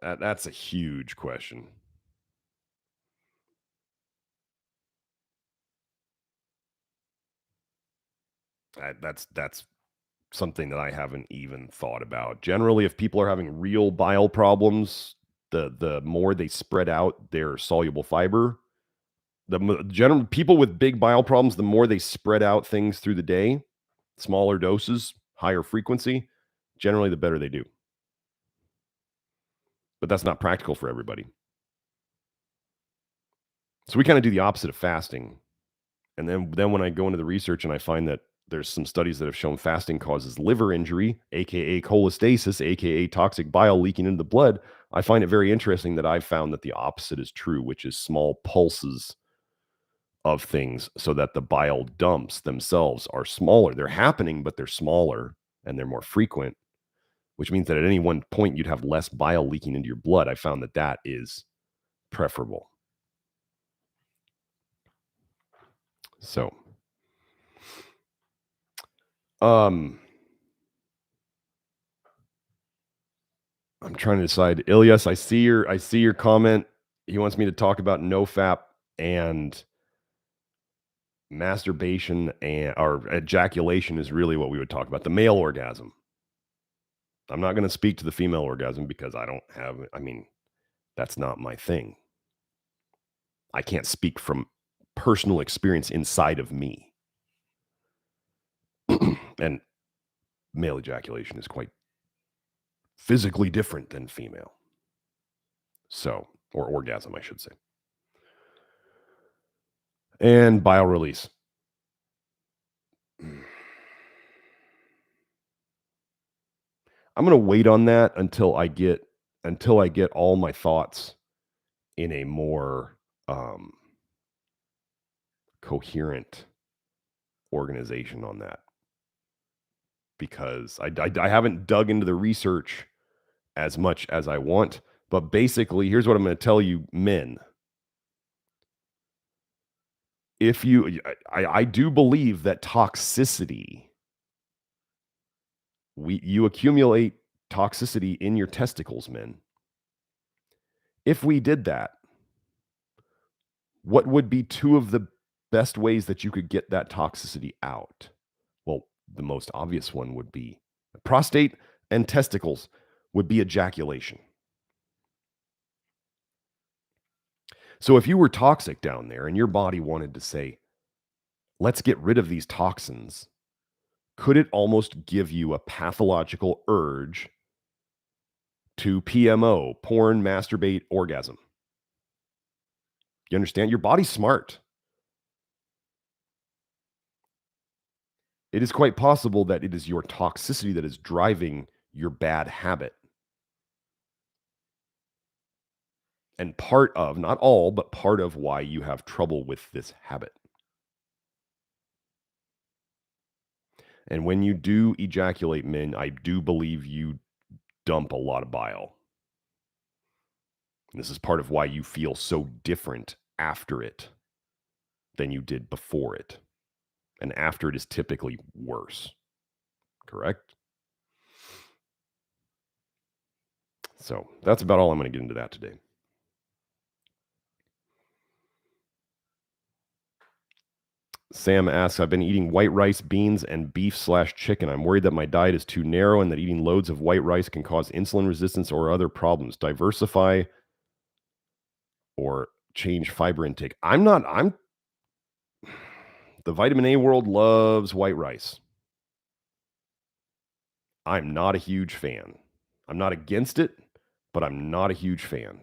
Speaker 1: That's a huge question. That's something that I haven't even thought about. Generally, if people are having real bile problems, the more they spread out their soluble fiber, general people with big bile problems, the more they spread out things through the day, smaller doses, higher frequency, generally the better they do. But that's not practical for everybody. So we kind of do the opposite of fasting. And then when I go into the research and I find that there's some studies that have shown fasting causes liver injury, aka cholestasis, aka toxic bile leaking into the blood, I find it very interesting that I've found that the opposite is true, which is small pulses of things so that the bile dumps themselves are smaller. They're happening, but they're smaller and they're more frequent, which means that at any one point you'd have less bile leaking into your blood. I found that that is preferable. So, I'm trying to decide. Ilyas, I see your comment. He wants me to talk about NoFap and masturbation or ejaculation is really what we would talk about. The male orgasm. I'm not going to speak to the female orgasm because that's not my thing. I can't speak from personal experience inside of me. And male ejaculation is quite physically different than female. So, or orgasm, I should say. And bile release. I'm going to wait on that until I get until I get all my thoughts in a more coherent organization on that, because I haven't dug into the research as much as I want. But basically, here's what I'm going to tell you, men. If you, I do believe that toxicity, you accumulate toxicity in your testicles, men. If we did that, what would be two of the best ways that you could get that toxicity out? Well, the most obvious one would be prostate and testicles would be ejaculation. So if you were toxic down there and your body wanted to say, let's get rid of these toxins, could it almost give you a pathological urge to PMO, porn, masturbate, orgasm? You understand? Your body's smart. It is quite possible that it is your toxicity that is driving your bad habit. And part of, not all, but part of why you have trouble with this habit. And when you do ejaculate, men, I do believe you dump a lot of bile. And this is part of why you feel so different after it than you did before it. And after it is typically worse. Correct? So that's about all I'm going to get into that today. Sam asks, I've been eating white rice, beans, and beef/chicken. I'm worried that my diet is too narrow and that eating loads of white rice can cause insulin resistance or other problems. Diversify or change fiber intake. The vitamin A world loves white rice. I'm not a huge fan. I'm not against it, but I'm not a huge fan.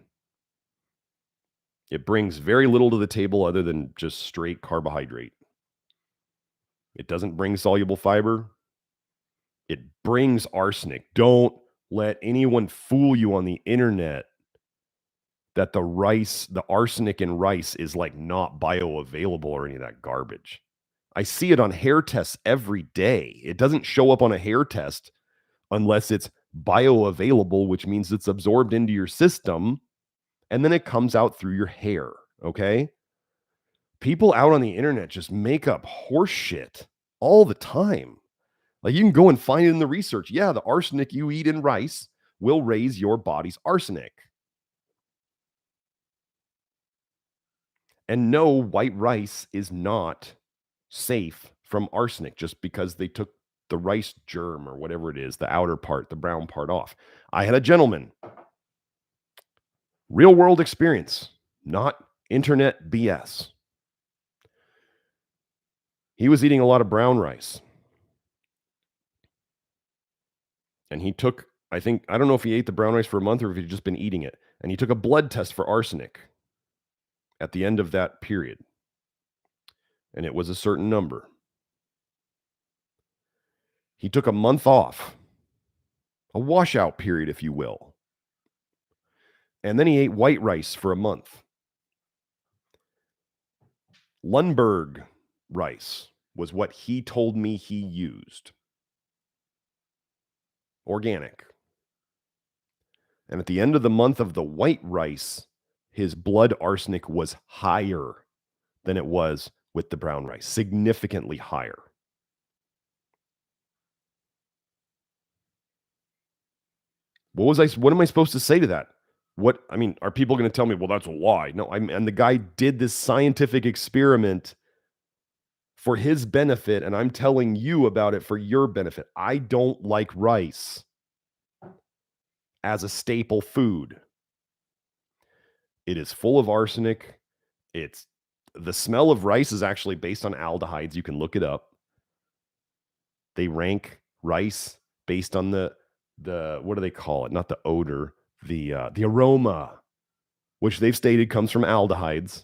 Speaker 1: It brings very little to the table other than just straight carbohydrate. It doesn't bring soluble fiber. It brings arsenic. Don't let anyone fool you on the internet that the arsenic in rice is like not bioavailable or any of that garbage. I see it on hair tests every day. It doesn't show up on a hair test unless it's bioavailable, which means it's absorbed into your system, and then it comes out through your hair, okay? People out on the internet just make up horse shit all the time. Like, you can go and find it in the research. Yeah, the arsenic you eat in rice will raise your body's arsenic. And no, white rice is not safe from arsenic just because they took the rice germ or whatever it is, the outer part, the brown part off. I had a gentleman, real world experience, not internet BS. He was eating a lot of brown rice. And he took, I don't know if he ate the brown rice for a month or if he'd just been eating it. And he took a blood test for arsenic at the end of that period. And it was a certain number. He took a month off, a washout period, if you will. And then he ate white rice for a month. Lundberg rice was what he told me he used. Organic. And at the end of the month of the white rice, his blood arsenic was higher than it was with the brown rice, significantly higher. What am I supposed to say to that? Are people going to tell me, well, that's a lie? No, and the guy did this scientific experiment for his benefit, and I'm telling you about it for your benefit. I don't like rice as a staple food. It is full of arsenic. The smell of rice is actually based on aldehydes. You can look it up. They rank rice based on the what do they call it? Not the odor, the aroma, which they've stated comes from aldehydes.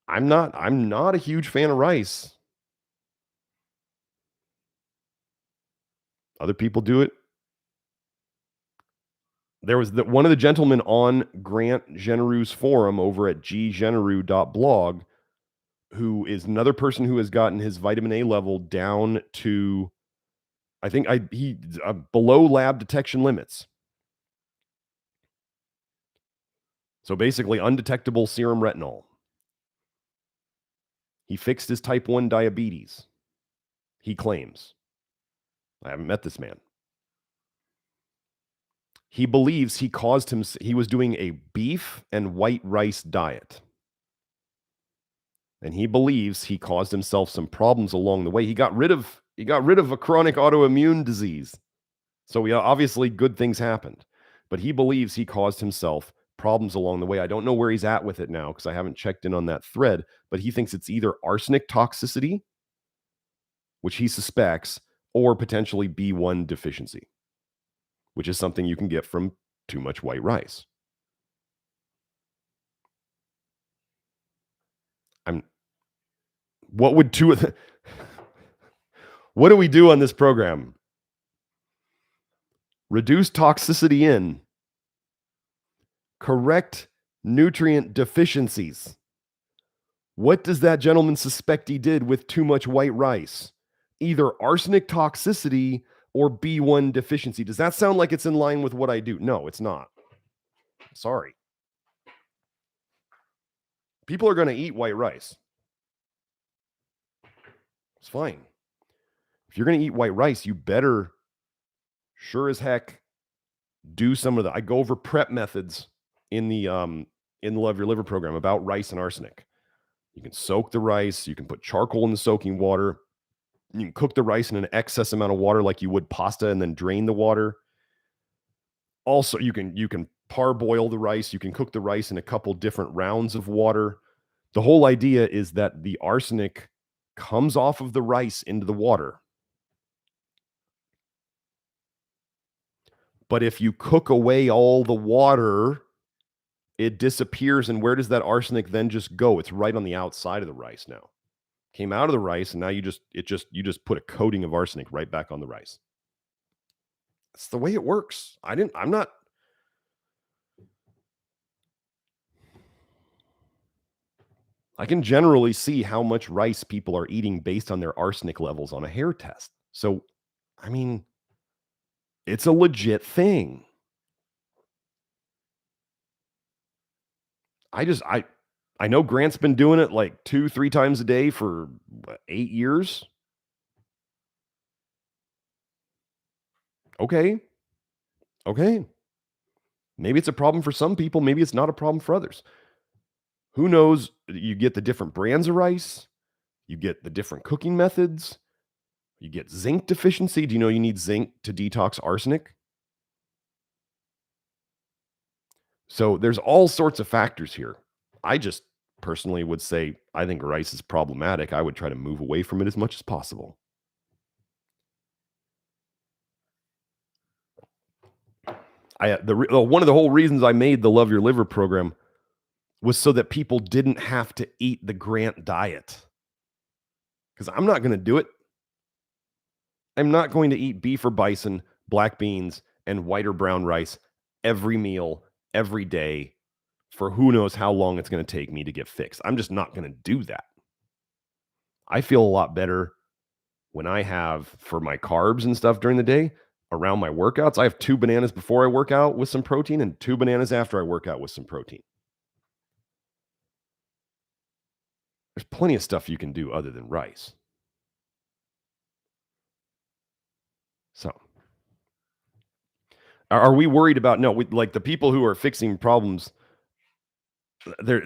Speaker 1: I'm not a huge fan of rice. Other people do it. There was one of the gentlemen on Grant Generou's forum over at ggenerou.blog, who is another person who has gotten his vitamin A level down to, I think below lab detection limits. So basically undetectable serum retinol. He fixed his type 1 diabetes, he claims. I haven't met this man. He believes he was doing a beef and white rice diet. And he believes he caused himself some problems along the way. He got rid of a chronic autoimmune disease. So obviously good things happened. But he believes he caused himself problems along the way. I don't know where he's at with it now because I haven't checked in on that thread, but he thinks it's either arsenic toxicity, which he suspects, or potentially B1 deficiency, which is something you can get from too much white rice. What do we do on this program? Reduce toxicity in, correct nutrient deficiencies. What does that gentleman suspect he did with too much white rice? Either arsenic toxicity or B1 deficiency. Does that sound like it's in line with what I do? No, it's not. Sorry. People are going to eat white rice. It's fine. If you're going to eat white rice, you better sure as heck do some of the. I go over prep methods in the Love Your Liver program about rice and arsenic. You can soak the rice. You can put charcoal in the soaking water. You can cook the rice in an excess amount of water like you would pasta and then drain the water. Also, you can parboil the rice. You can cook the rice in a couple different rounds of water. The whole idea is that the arsenic comes off of the rice into the water. But if you cook away all the water, it disappears. And where does that arsenic then just go? It's right on the outside of the rice now. Came out of the rice, and now you just put a coating of arsenic right back on the rice. That's the way it works. I can generally see how much rice people are eating based on their arsenic levels on a hair test. So, I mean, it's a legit thing. I know Grant's been doing it like 2-3 times a day for 8 years. Okay. Maybe it's a problem for some people. Maybe it's not a problem for others. Who knows? You get the different brands of rice. You get the different cooking methods. You get zinc deficiency. Do you know you need zinc to detox arsenic? So there's all sorts of factors here. I just personally would say I think rice is problematic. I would try to move away from it as much as possible. One of the whole reasons I made the Love Your Liver program was so that people didn't have to eat the Grant diet. Because I'm not going to do it. I'm not going to eat beef or bison, black beans, and white or brown rice every meal, every day, for who knows how long it's going to take me to get fixed. I'm just not going to do that. I feel a lot better when I have, for my carbs and stuff during the day, around my workouts, I have 2 bananas before I work out with some protein and 2 bananas after I work out with some protein. There's plenty of stuff you can do other than rice. So, are we worried about, no, like the people who are fixing problems? There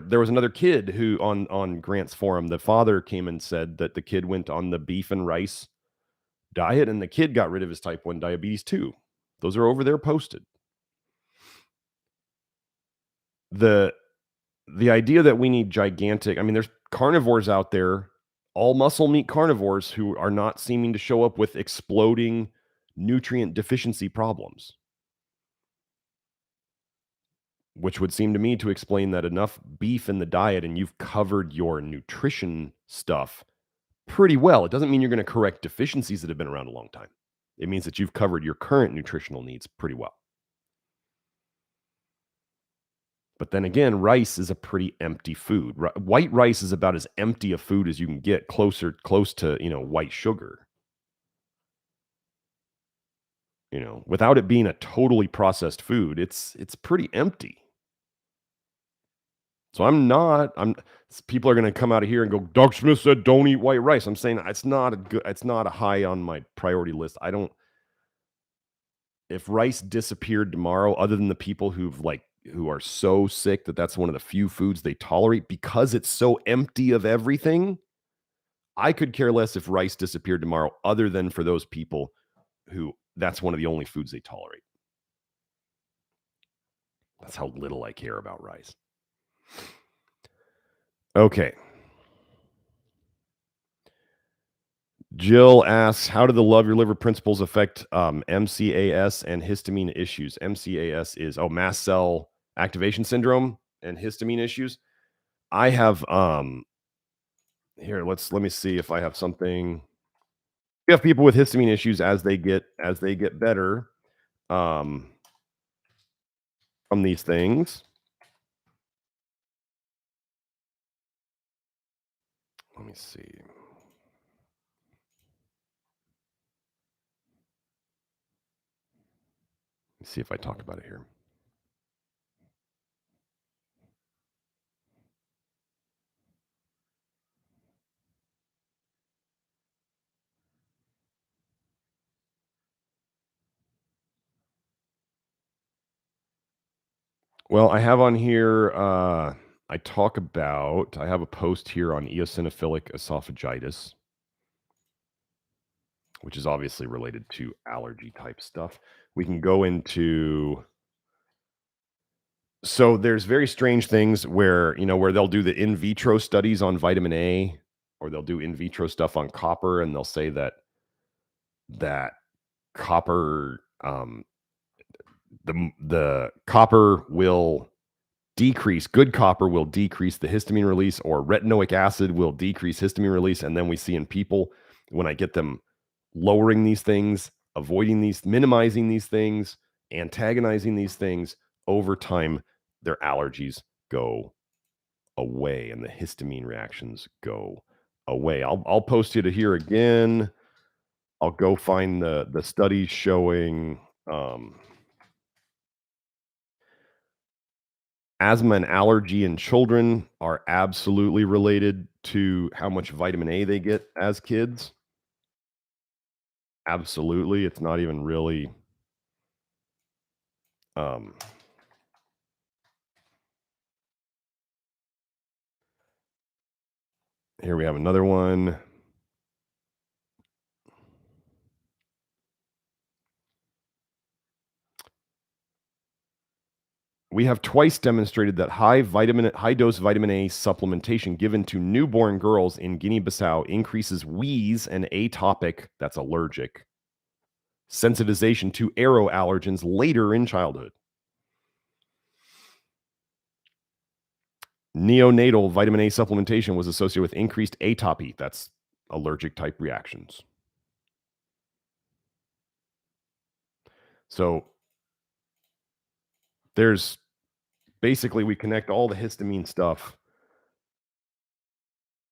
Speaker 1: was another kid who on Grant's forum, the father came and said that the kid went on the beef and rice diet and the kid got rid of his type 1 diabetes too. Those are over there posted. The idea that we need gigantic, I mean, there's carnivores out there, all muscle meat carnivores, who are not seeming to show up with exploding nutrient deficiency problems, which would seem to me to explain that enough beef in the diet and you've covered your nutrition stuff pretty well. It doesn't mean you're going to correct deficiencies that have been around a long time. It means that you've covered your current nutritional needs pretty well. But then again, rice is a pretty empty food. White rice is about as empty a food as you can get, close to, white sugar, without it being a totally processed food. It's pretty empty. So people are going to come out of here and go, Doug Smith said don't eat white rice. I'm saying it's not a high on my priority list. If rice disappeared tomorrow, other than the people who are so sick that that's one of the few foods they tolerate because it's so empty of everything, I could care less if rice disappeared tomorrow, other than for those people who that's one of the only foods they tolerate. That's how little I care about rice. Okay. Jill asks, how do the love your liver principles affect MCAS and histamine issues? MCAS is mast cell activation syndrome and histamine issues. I have here, let me see if I have something. We have people with histamine issues as they get better from these things. Let me see. Let's see if I talk about it here. Well, I have on here, I have a post here on eosinophilic esophagitis, which is obviously related to allergy type stuff. We can go into, so there's very strange things where they'll do the in vitro studies on vitamin A, or they'll do in vitro stuff on copper, and they'll say that copper, the copper will decrease, good copper will decrease the histamine release, or retinoic acid will decrease histamine release. And then we see in people, when I get them lowering these things, avoiding these, minimizing these things, antagonizing these things, over time, their allergies go away and the histamine reactions go away. I'll post it here again. I'll go find the studies showing asthma and allergy in children are absolutely related to how much vitamin A they get as kids. Absolutely. It's not even really here we have another one. We have twice demonstrated that high dose vitamin A supplementation given to newborn girls in Guinea-Bissau increases wheeze and atopic, that's allergic, sensitization to aeroallergens later in childhood. Neonatal vitamin A supplementation was associated with increased atopy, that's allergic type reactions. So there's basically, we connect all the histamine stuff.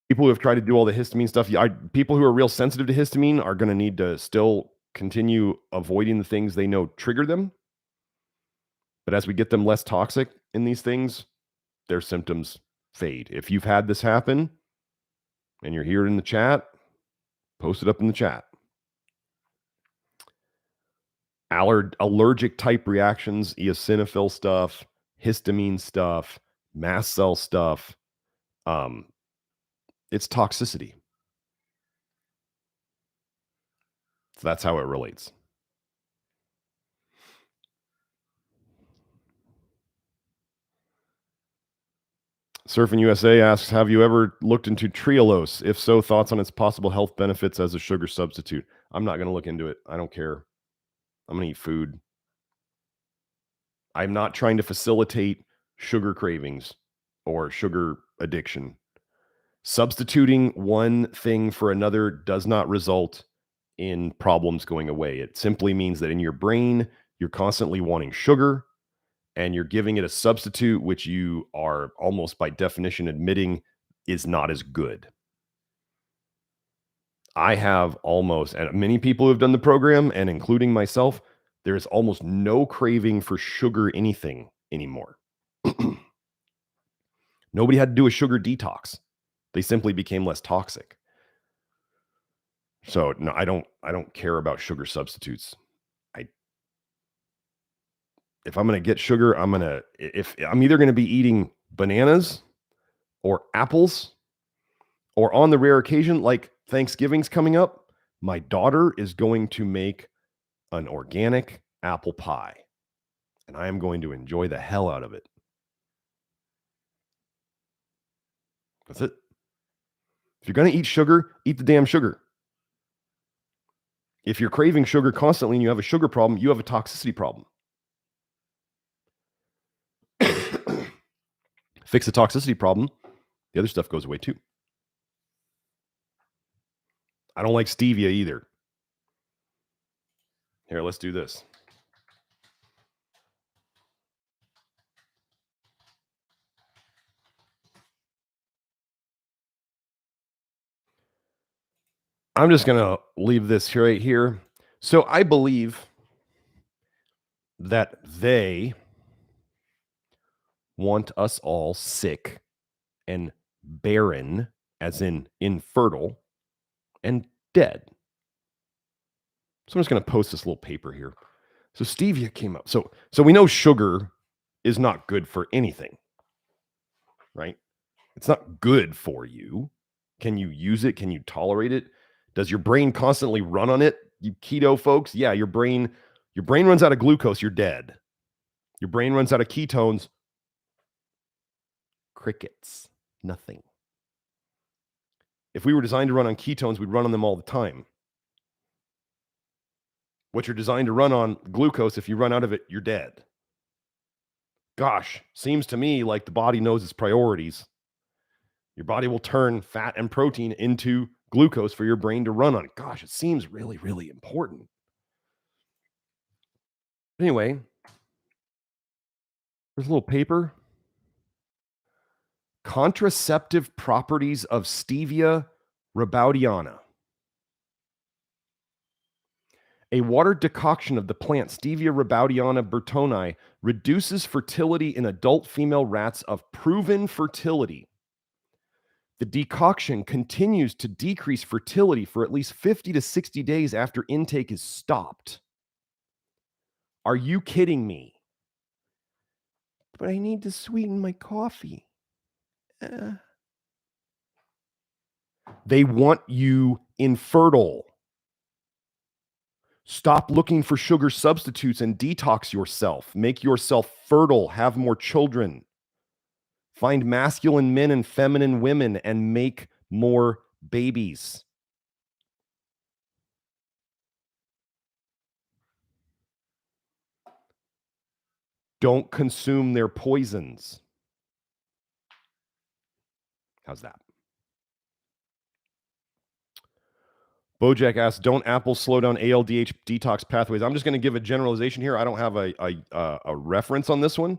Speaker 1: People who have tried to do all the histamine stuff, people who are real sensitive to histamine are going to need to still continue avoiding the things they know trigger them. But as we get them less toxic in these things, their symptoms fade. If you've had this happen and you're here in the chat, post it up in the chat. Allergic type reactions, eosinophil stuff, histamine stuff, mast cell stuff, it's toxicity. So that's how it relates. Surfing USA asks, have you ever looked into Trehalose? If so, thoughts on its possible health benefits as a sugar substitute? I'm not going to look into it. I don't care. I'm going to eat food. I'm not trying to facilitate sugar cravings or sugar addiction. Substituting one thing for another does not result in problems going away. It simply means that in your brain, you're constantly wanting sugar, and you're giving it a substitute, which you are almost by definition admitting is not as good. I have almost, and many people who have done the program, and including myself, there is almost no craving for sugar anything anymore. Nobody had to do a sugar detox. They simply became less toxic. So no, I don't care about sugar substitutes. If I'm going to get sugar, if I'm either going to be eating bananas or apples, or on the rare occasion, like Thanksgiving's coming up, my daughter is going to make an organic apple pie, and I am going to enjoy the hell out of it. That's it. If you're going to eat sugar, eat the damn sugar. If you're craving sugar constantly and you have a sugar problem, you have a toxicity problem. Fix the toxicity problem, the other stuff goes away too. I don't like stevia either. Here, let's do this. I'm just going to leave this right here. So I believe that they want us all sick and barren, as in infertile, and dead. So I'm just going to post this little paper here. So stevia came up. So we know sugar is not good for anything, right? It's not good for you. Can you use it? Can you tolerate it? Does your brain constantly run on it? You keto folks, yeah, your brain runs out of glucose, you're dead. Your brain runs out of ketones, crickets, nothing. If we were designed to run on ketones, we'd run on them all the time. What you're designed to run on, glucose, if you run out of it, you're dead. Gosh, seems to me like the body knows its priorities. Your body will turn fat and protein into glucose for your brain to run on. Gosh, it seems really, really important. Anyway, there's a little paper. Contraceptive properties of Stevia rebaudiana. A water decoction of the plant Stevia rebaudiana bertoni reduces fertility in adult female rats of proven fertility. The decoction continues to decrease fertility for at least 50 to 60 days after intake is stopped. Are you kidding me? But I need to sweeten my coffee. They want you infertile. Stop looking for sugar substitutes and detox yourself. Make yourself fertile. Have more children. Find masculine men and feminine women and make more babies. Don't consume their poisons. How's that? Bojack asks, don't apples slow down ALDH detox pathways? I'm just going to give a generalization here. I don't have a reference on this one.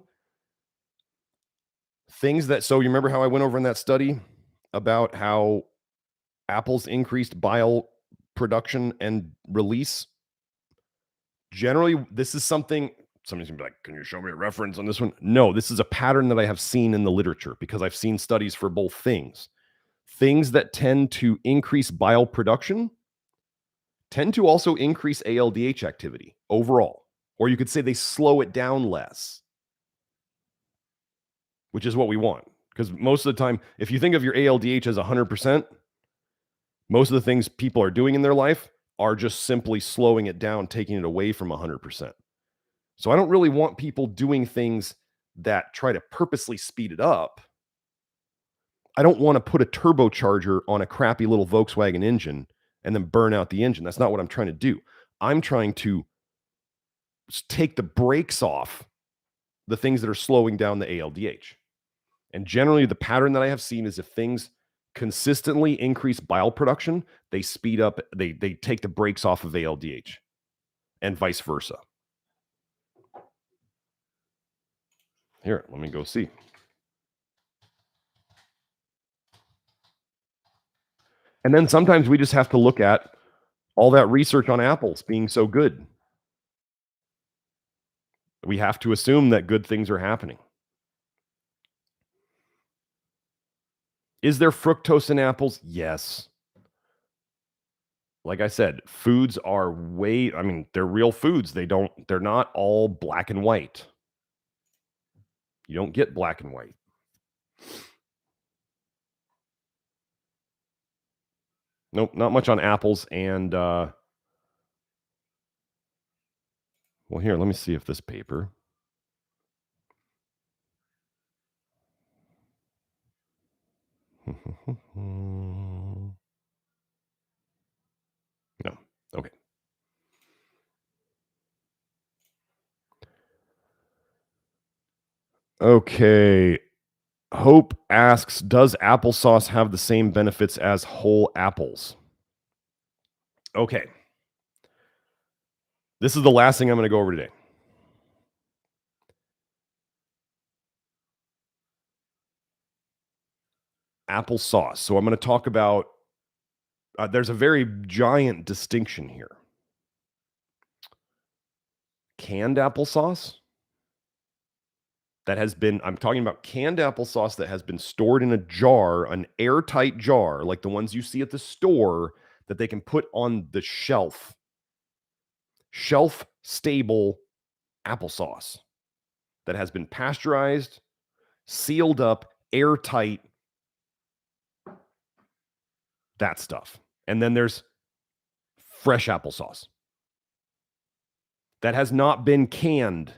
Speaker 1: Things that, so you remember how I went over in that study about how apples increased bile production and release? Generally, this is something, somebody's gonna be like, can you show me a reference on this one? No, this is a pattern that I have seen in the literature because I've seen studies for both things. Things that tend to increase bile production tend to also increase ALDH activity overall. Or you could say they slow it down less, which is what we want. Because most of the time, if you think of your ALDH as 100%, most of the things people are doing in their life are just simply slowing it down, taking it away from 100%. So I don't really want people doing things that try to purposely speed it up. I don't want to put a turbocharger on a crappy little Volkswagen engine and then burn out the engine. That's not what I'm trying to do. I'm trying to take the brakes off the things that are slowing down the ALDH. And generally, the pattern that I have seen is if things consistently increase bile production, they speed up, they take the brakes off of ALDH and vice versa. Here, let me go see. And then sometimes we just have to look at all that research on apples being so good. We have to assume that good things are happening. Is there fructose in apples? Yes. Like I said, foods are they're real foods. They're not all black and white. You don't get black and white. Nope, not much on apples. And well, here, let me see if this paper. No. Okay. Okay. Hope asks, does applesauce have the same benefits as whole apples? Okay. This is the last thing I'm going to go over today. Applesauce. So I'm going to talk about, there's a very giant distinction here. Canned applesauce I'm talking about canned applesauce that has been stored in a jar, an airtight jar, like the ones you see at the store that they can put on the shelf stable applesauce that has been pasteurized, sealed up, airtight, that stuff. And then there's fresh applesauce that has not been canned.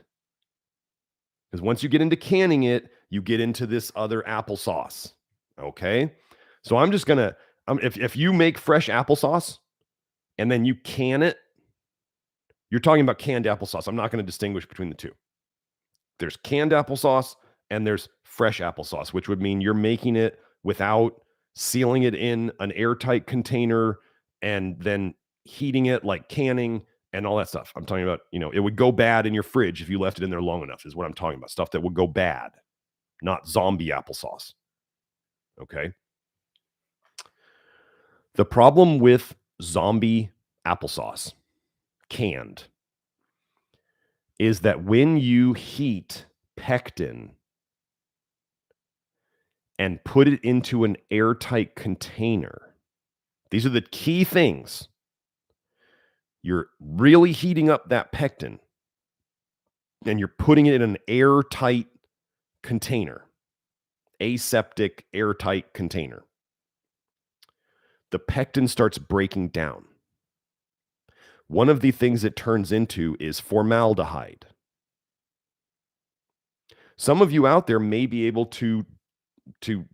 Speaker 1: Because once you get into canning it, you get into this other applesauce. Okay. So I'm just going to, if you make fresh applesauce and then you can it, you're talking about canned applesauce. I'm not going to distinguish between the two. There's canned applesauce and there's fresh applesauce, which would mean you're making it without sealing it in an airtight container and then heating it like canning and all that stuff. I'm talking about, it would go bad in your fridge if you left it in there long enough, is what I'm talking about. Stuff that would go bad, not zombie applesauce. Okay. The problem with zombie applesauce, canned, is that when you heat pectin and put it into an airtight container, these are the key things. You're really heating up that pectin and you're putting it in an airtight container, aseptic, airtight container. The pectin starts breaking down. One of the things it turns into is formaldehyde. Some of you out there may be able to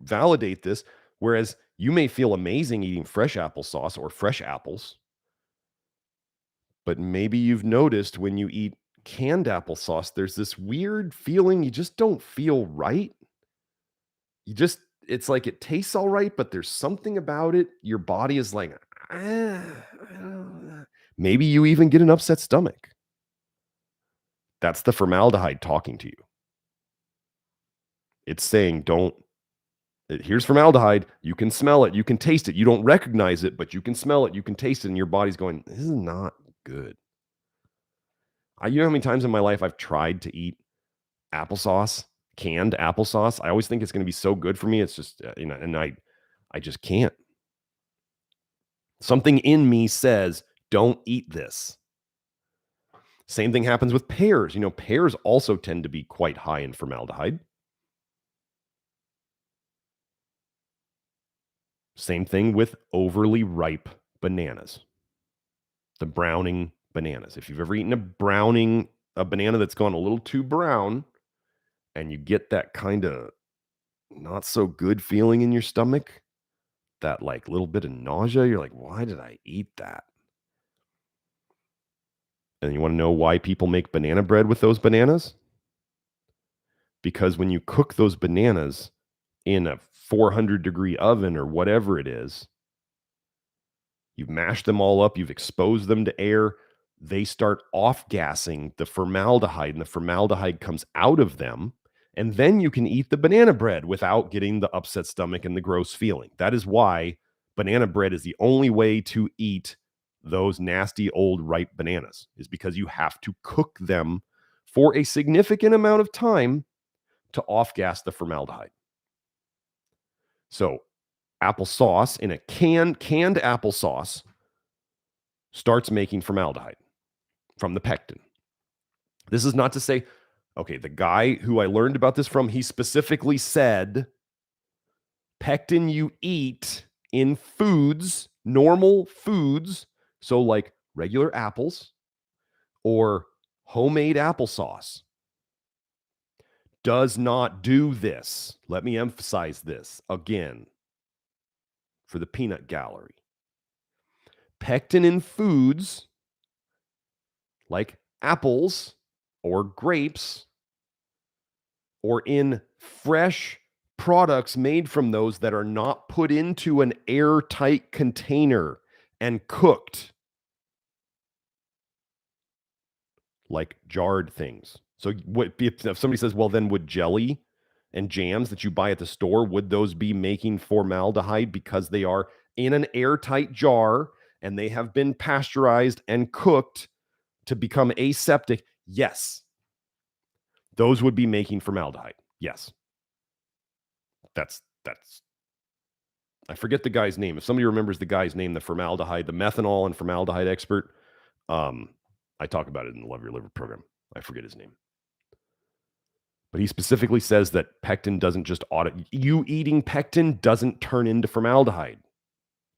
Speaker 1: validate this, whereas you may feel amazing eating fresh applesauce or fresh apples, but maybe you've noticed when you eat canned applesauce, there's this weird feeling you just don't feel right. It's like it tastes all right, but there's something about it. Your body is like, maybe you even get an upset stomach. That's the formaldehyde talking to you. It's saying, here's formaldehyde. You can smell it. You can taste it. You don't recognize it, but you can smell it. You can taste it. And your body's going, this is not good. You know how many times in my life I've tried to eat applesauce, canned applesauce? I always think it's going to be so good for me. It's just, and I just can't. Something in me says, don't eat this. Same thing happens with pears. Pears also tend to be quite high in formaldehyde. Same thing with overly ripe bananas. The browning bananas. If you've ever eaten a banana that's gone a little too brown and you get that kind of not so good feeling in your stomach, that like little bit of nausea, you're like, why did I eat that? And you want to know why people make banana bread with those bananas? Because when you cook those bananas in a 400-degree oven or whatever it is, you've mashed them all up, you've exposed them to air, they start off-gassing the formaldehyde, and the formaldehyde comes out of them, And then you can eat the banana bread without getting the upset stomach and the gross feeling. That is why banana bread is the only way to eat those nasty old ripe bananas, is because you have to cook them for a significant amount of time to off-gas the formaldehyde. So applesauce in a canned applesauce starts making formaldehyde from the pectin. This is not to say, okay, the guy who I learned about this from, he specifically said pectin you eat in foods, normal foods, so like regular apples or homemade applesauce, does not do this. Let me emphasize this again for the peanut gallery. Pectin in foods like apples or grapes or in fresh products made from those that are not put into an airtight container and cooked, like jarred things. So if somebody says, well, then would jelly and jams that you buy at the store, would those be making formaldehyde because they are in an airtight jar and they have been pasteurized and cooked to become aseptic? Yes. Those would be making formaldehyde. Yes. That's I forget the guy's name. If somebody remembers the guy's name, the formaldehyde, the methanol and formaldehyde expert, I talk about it in the Love Your Liver program. I forget his name. But he specifically says that pectin doesn't just you eating pectin doesn't turn into formaldehyde.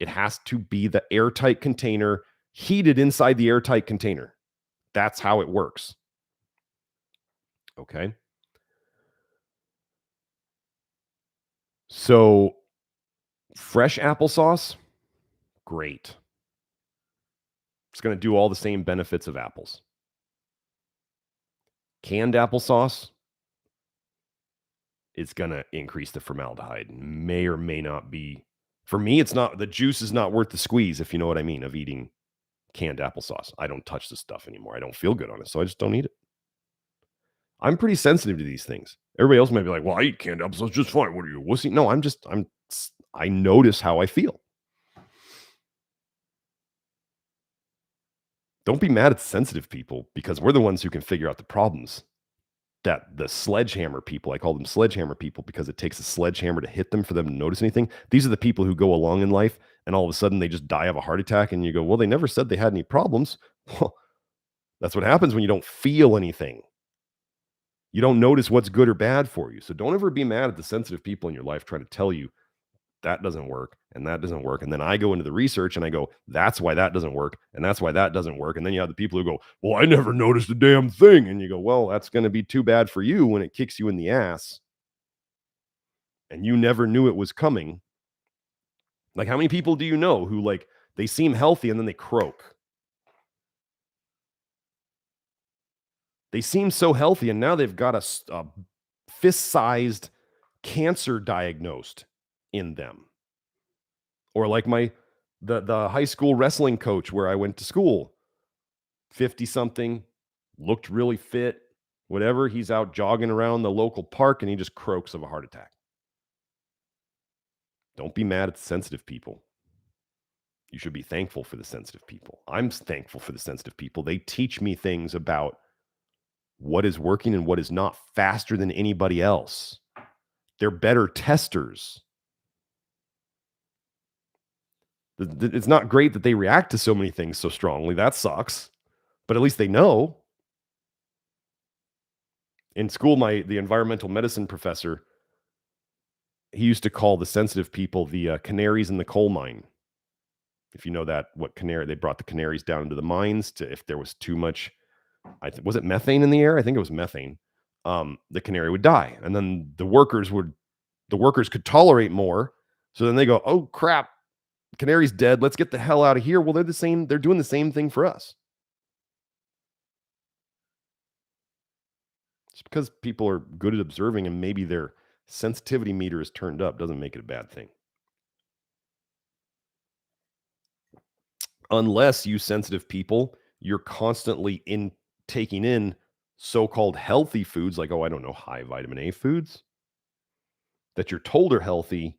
Speaker 1: It has to be the airtight container, heated inside the airtight container. That's how it works. Okay. So fresh applesauce, great. It's going to do all the same benefits of apples. Canned applesauce, it's going to increase the formaldehyde. May or may not be. For me, it's not, the juice is not worth the squeeze, if you know what I mean, of eating canned applesauce. I don't touch the stuff anymore. I don't feel good on it, so I just don't eat it. I'm pretty sensitive to these things. Everybody else might be like, well, I eat canned applesauce just fine. What are you, a wussy? No, I notice how I feel. Don't be mad at sensitive people, because we're the ones who can figure out the problems. That the sledgehammer people, I call them sledgehammer people because it takes a sledgehammer to hit them for them to notice anything. These are the people who go along in life and all of a sudden they just die of a heart attack, and you go, well, they never said they had any problems. Well, that's what happens when you don't feel anything. You don't notice what's good or bad for you. So don't ever be mad at the sensitive people in your life trying to tell you that doesn't work and that doesn't work. And then I go into the research and I go, that's why that doesn't work. And that's why that doesn't work. And then you have the people who go, well, I never noticed a damn thing. And you go, well, that's going to be too bad for you when it kicks you in the ass and you never knew it was coming. Like, how many people do you know who, like, they seem healthy and then they croak? They seem so healthy and now they've got a fist-sized cancer diagnosed in them. Or like the high school wrestling coach where I went to school, 50 something, looked really fit, whatever. He's out jogging around the local park and he just croaks of a heart attack. Don't be mad at the sensitive people. You should be thankful for the sensitive people. I'm thankful for the sensitive people. They teach me things about what is working and what is not faster than anybody else. They're better testers. It's not great that they react to so many things so strongly. That sucks. But at least they know. In school, the environmental medicine professor, he used to call the sensitive people the canaries in the coal mine. If you know that, they brought the canaries down into the mines to, if there was too much, was it methane in the air? I think it was methane. The canary would die. And then the workers could tolerate more. So then they go, oh crap, canary's dead. Let's get the hell out of here. Well, they're doing the same thing for us. Just because people are good at observing and maybe their sensitivity meter is turned up doesn't make it a bad thing. Unless you sensitive people, you're constantly taking in so-called healthy foods, like, oh, I don't know, high vitamin A foods that you're told are healthy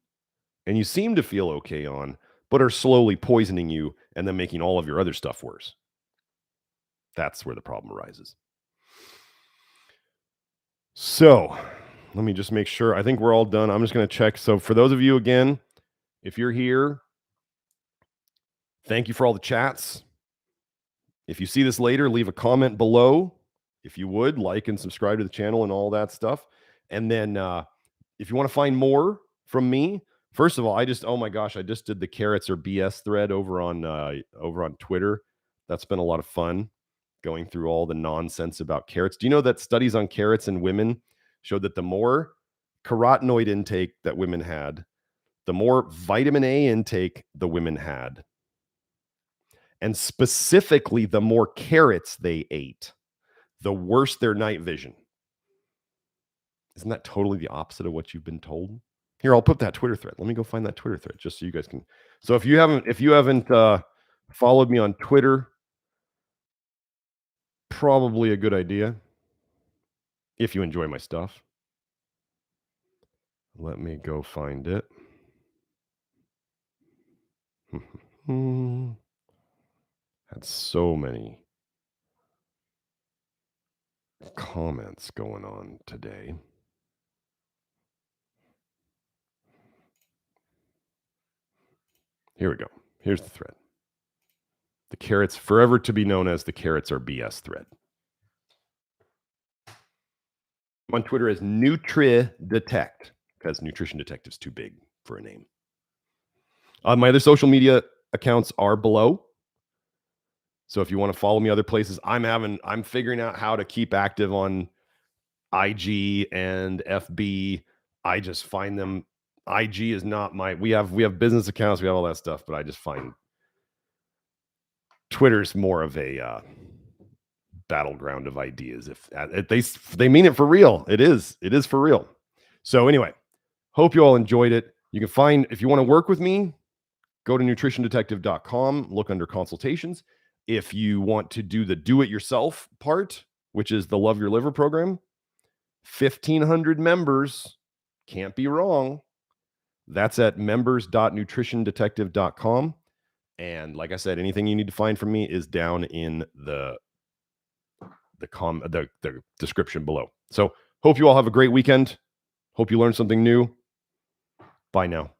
Speaker 1: and you seem to feel okay on, but are slowly poisoning you and then making all of your other stuff worse. That's where the problem arises. So let me just make sure. I think we're all done. I'm just going to check. So for those of you, again, if you're here, thank you for all the chats. If you see this later, leave a comment below. If you would, like and subscribe to the channel and all that stuff. And then if you want to find more from me, first of all, oh my gosh, I just did the carrots or BS thread over on Twitter. That's been a lot of fun, going through all the nonsense about carrots. Do you know that studies on carrots in women showed that the more carotenoid intake that women had, the more vitamin A intake the women had, and specifically the more carrots they ate, the worse their night vision. Isn't that totally the opposite of what you've been told? Here, I'll put that Twitter thread. Let me go find that Twitter thread just so you guys can. So if you haven't followed me on Twitter, probably a good idea if you enjoy my stuff. Let me go find it. Had so many comments going on today. Here we go. Here's the thread. The carrots, forever to be known as the carrots are BS thread. I'm on Twitter as NutriDetect, because Nutrition Detective's too big for a name. My other social media accounts are below. So if you want to follow me other places, I'm figuring out how to keep active on IG and FB. I just find them. IG is not we have business accounts, we have all that stuff, but I just find Twitter's more of a battleground of ideas. If they mean it for real, it is for real. So anyway, hope you all enjoyed it. You can find, if you want to work with me, go to nutritiondetective.com, look under consultations. If you want to do the do-it-yourself part, which is the Love Your Liver program, 1,500 members, can't be wrong. That's at members.nutritiondetective.com. And like I said, anything you need to find from me is down in the description below. So hope you all have a great weekend. Hope you learned something new. Bye now.